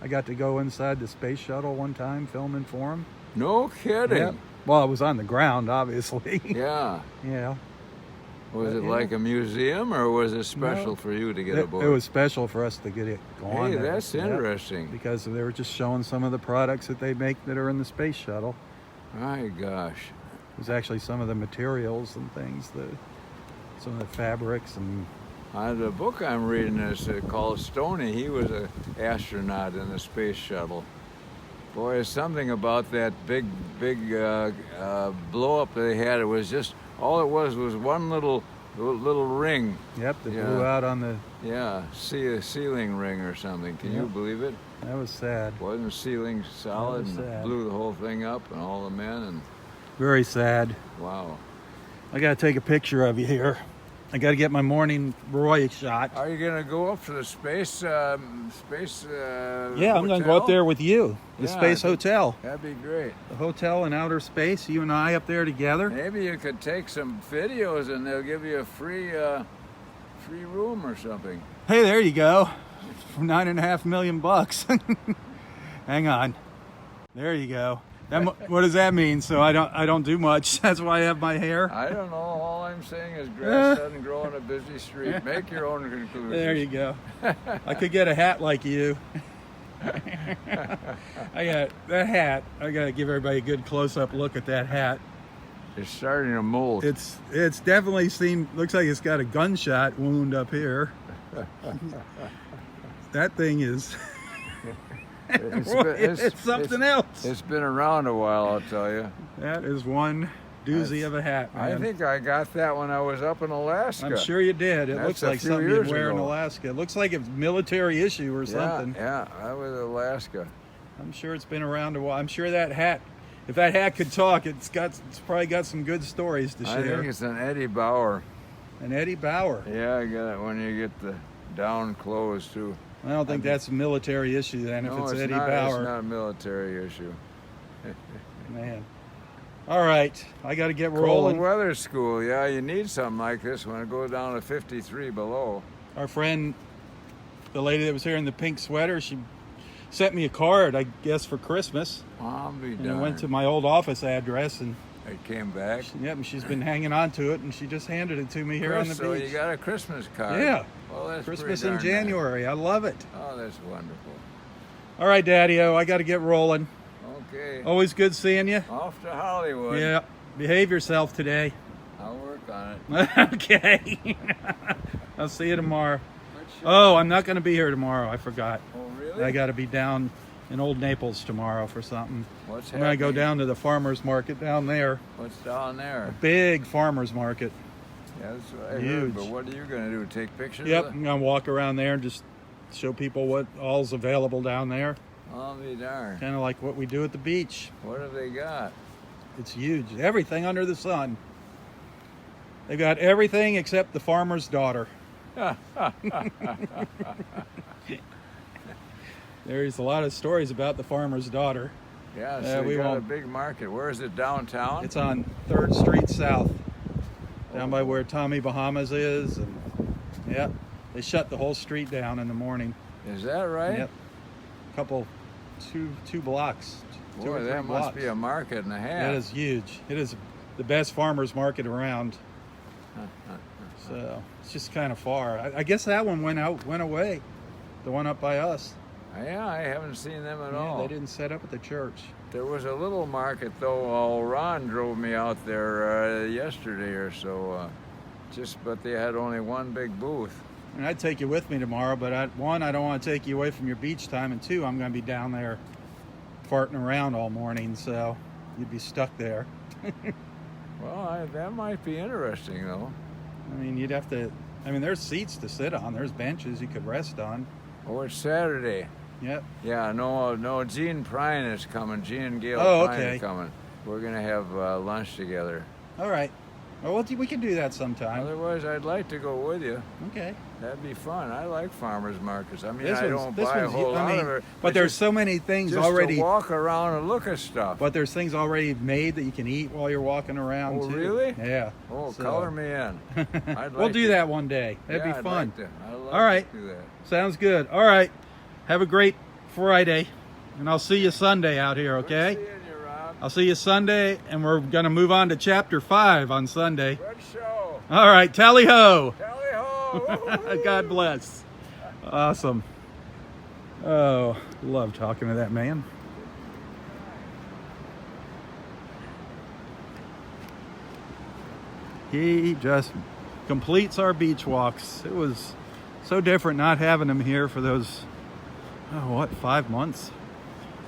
I got to go inside the space shuttle one time filming for them. No kidding. Yep. Well, I was on the ground, obviously. Yeah. Yeah. Was it Yeah. like a museum, or was it special No. for you to get It aboard? was special for us to get it going. Hey, there. that's Yep. interesting. Because they were just showing some of the products that they make that are in the space shuttle. My gosh. It was actually some of the materials and things, some of the fabrics and The book I'm reading is called Stoney. He was an astronaut in the space shuttle. Boy, there's something about that big blow up they had. It was just, all it was one little ring. yep, that Yeah. blew out on the. Yeah, a ceiling ring or something. Can you Yep. believe it? That was sad. Wasn't the ceiling solid was and sad. blew the whole thing up and all the men and Very sad. wow. I got to take a picture of you here. I got to get my morning Roy shot. Are you gonna go up to the space? Yeah, I'm going to go hotel? up there with you. The Yeah, Space I think- Hotel. That'd be great. The hotel in outer space. You and I up there together. Maybe you could take some videos and they'll give you a free room or something. Hey, there you go. For $9.5 million. Hang on. There you go. What does that mean? So I don't do much. That's why I have my hair. I don't know. All I'm saying is grass doesn't grow on a busy street. Make your own conclusions. There you go. I could get a hat like you. I got that hat. I got to give everybody a good close-up look at that hat. It's starting to mold. It's definitely looks like it's got a gunshot wound up here. That thing is it's something else. It's been around a while, I'll tell you. That is one doozy of a hat, man. I think I got that when I was up in Alaska. I'm sure you did. It That's looks a like few something you'd years wear in ago. Alaska. It looks like it's military issue or something. Yeah, I was in Alaska. I'm sure it's been around a while. I'm sure that hat, if that hat could talk, it's probably got some good stories to I share. think it's an Eddie Bauer. And Eddie Bauer. Yeah, I got it when you get the down clothes too. I don't think that's a military issue then. No, if it's Eddie not, Bauer, It's not a military issue. man. All right, I got to get Cold rolling. weather school. Yeah, you need something like this when it goes down to 53 below. Our friend, the lady that was here in the pink sweater, she sent me a card, I guess, for Christmas. I'll be And I darned. went to my old office address, and It came back. yep, and she's been hanging on to it, and she just handed it to me here on the So beach. you got a Christmas card. Yeah. Well, that's Christmas pretty in darn nice. January. I love it. Oh, that's wonderful. All right, Daddy-O, I got to get rolling. Okay. Always good seeing you. Off to Hollywood. Yeah, behave yourself today. I'll work on it. Okay. I'll see you tomorrow. Oh, I'm not going to be here tomorrow. I forgot. Oh, really? I got to be down in Old Naples tomorrow for something. What's I'm going to go happening? down to the farmer's market down there. What's down there? Big farmer's market. Yeah, that's what I Huge. heard. But what are you going to do? Take pictures? Yep, Of I'm it? gonna walk around there and just show people what all's available down there. I'll be darned. Kind of like what we do at the beach. What have they got? It's huge. Everything under the sun. They got everything except the farmer's daughter. There's a lot of stories about the farmer's daughter. Yeah, so we we got a won't- big market. Where is it? Downtown? It's on 3rd Street South, down by where Tommy Bahamas is. And yeah, they shut the whole street down in the morning. Is that right? Yep. Two blocks. Two or Boy, three that blocks. must be a market and a half. That is huge. It is the best farmer's market around. So it's just kind of far. I guess that one went away. The one up by us. Yeah, I haven't seen them at Yeah, all. they didn't set up at the church. There was a little market though. Ron drove me out there yesterday or so. But they had only one big booth. And I'd take you with me tomorrow, but one, I don't want to take you away from your beach time, and two, I'm going to be down there farting around all morning, so you'd be stuck there. Well, that might be interesting though. I mean, you'd have to. I mean, there's seats to sit on. There's benches you could rest on. Oh, it's Saturday. Yep. Yeah, no, Gene Prine is coming. Gene and Gail Oh, Prine okay. are coming. We're going to have lunch together. All right. Well, we can do that sometime. Otherwise, I'd like to go with you. Okay. That'd be fun. I like farmers markets. I mean, This I one's- don't this buy a one's- whole I lot mean, of it. but there's just- so many things just already. to walk around and look at stuff. But there's things already made that you can eat while you're walking around. Oh, too. really? Yeah. Oh, So- color me in. I'd We'll like do to- that one day. That'd Yeah, be I'd fun. like to. I'd love All right. to do that. Sounds good. All right. Have a great Friday, and I'll see you Sunday out here. Okay. Good seeing you, Rob. I'll see you Sunday, and we're gonna move on to chapter 5 on Sunday. Good show. All right. Tally ho. Tally ho. God bless. Awesome. Oh, love talking to that man. He just completes our beach walks. It was so different not having him here for those, 5 months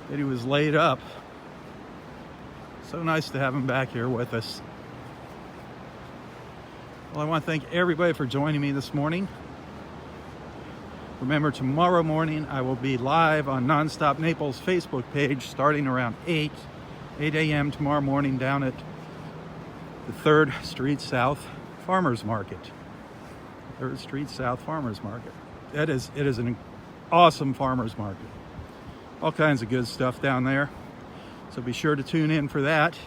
that he was laid up. So nice to have him back here with us. Well, I want to thank everybody for joining me this morning. Remember, tomorrow morning I will be live on Nonstop Naples Facebook page starting around 8 a.m. tomorrow morning down at the 3rd Street South Farmers Market. 3rd Street South Farmers Market. It is an awesome farmers market. All kinds of good stuff down there. So be sure to tune in for that.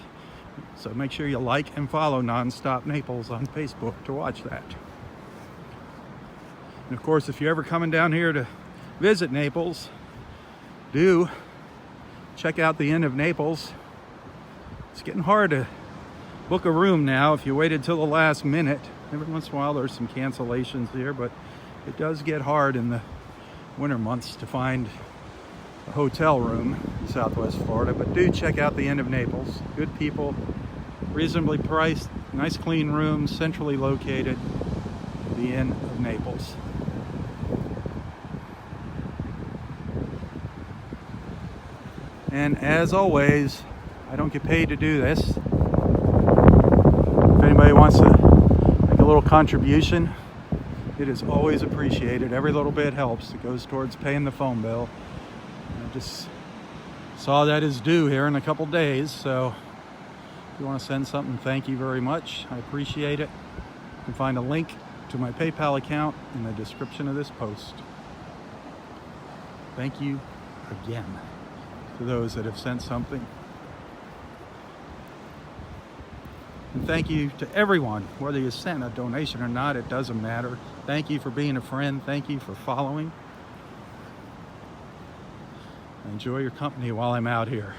So make sure you like and follow Nonstop Naples on Facebook to watch that. And of course, if you're ever coming down here to visit Naples, do check out the Inn of Naples. It's getting hard to book a room now if you waited till the last minute. Every once in a while there's some cancellations here, but it does get hard in the winter months to find a hotel room in Southwest Florida. But do check out the Inn of Naples. Good people, reasonably priced, nice clean rooms, centrally located. The Inn of Naples. And as always, I don't get paid to do this. If anybody wants to make a little contribution, it is always appreciated. Every little bit helps. It goes towards paying the phone bill. I just saw that is due here in a couple days, so if you want to send something, thank you very much. I appreciate it. You can find a link to my PayPal account in the description of this post. Thank you again to those that have sent something. And thank you to everyone, whether you sent a donation or not, it doesn't matter. Thank you for being a friend. Thank you for following. Enjoy your company while I'm out here.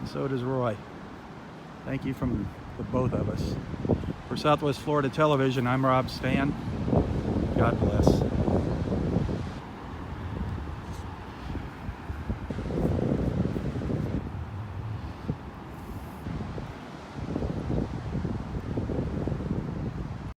And so does Roy. Thank you from the both of us. For Southwest Florida Television, I'm Robb Stan. God bless.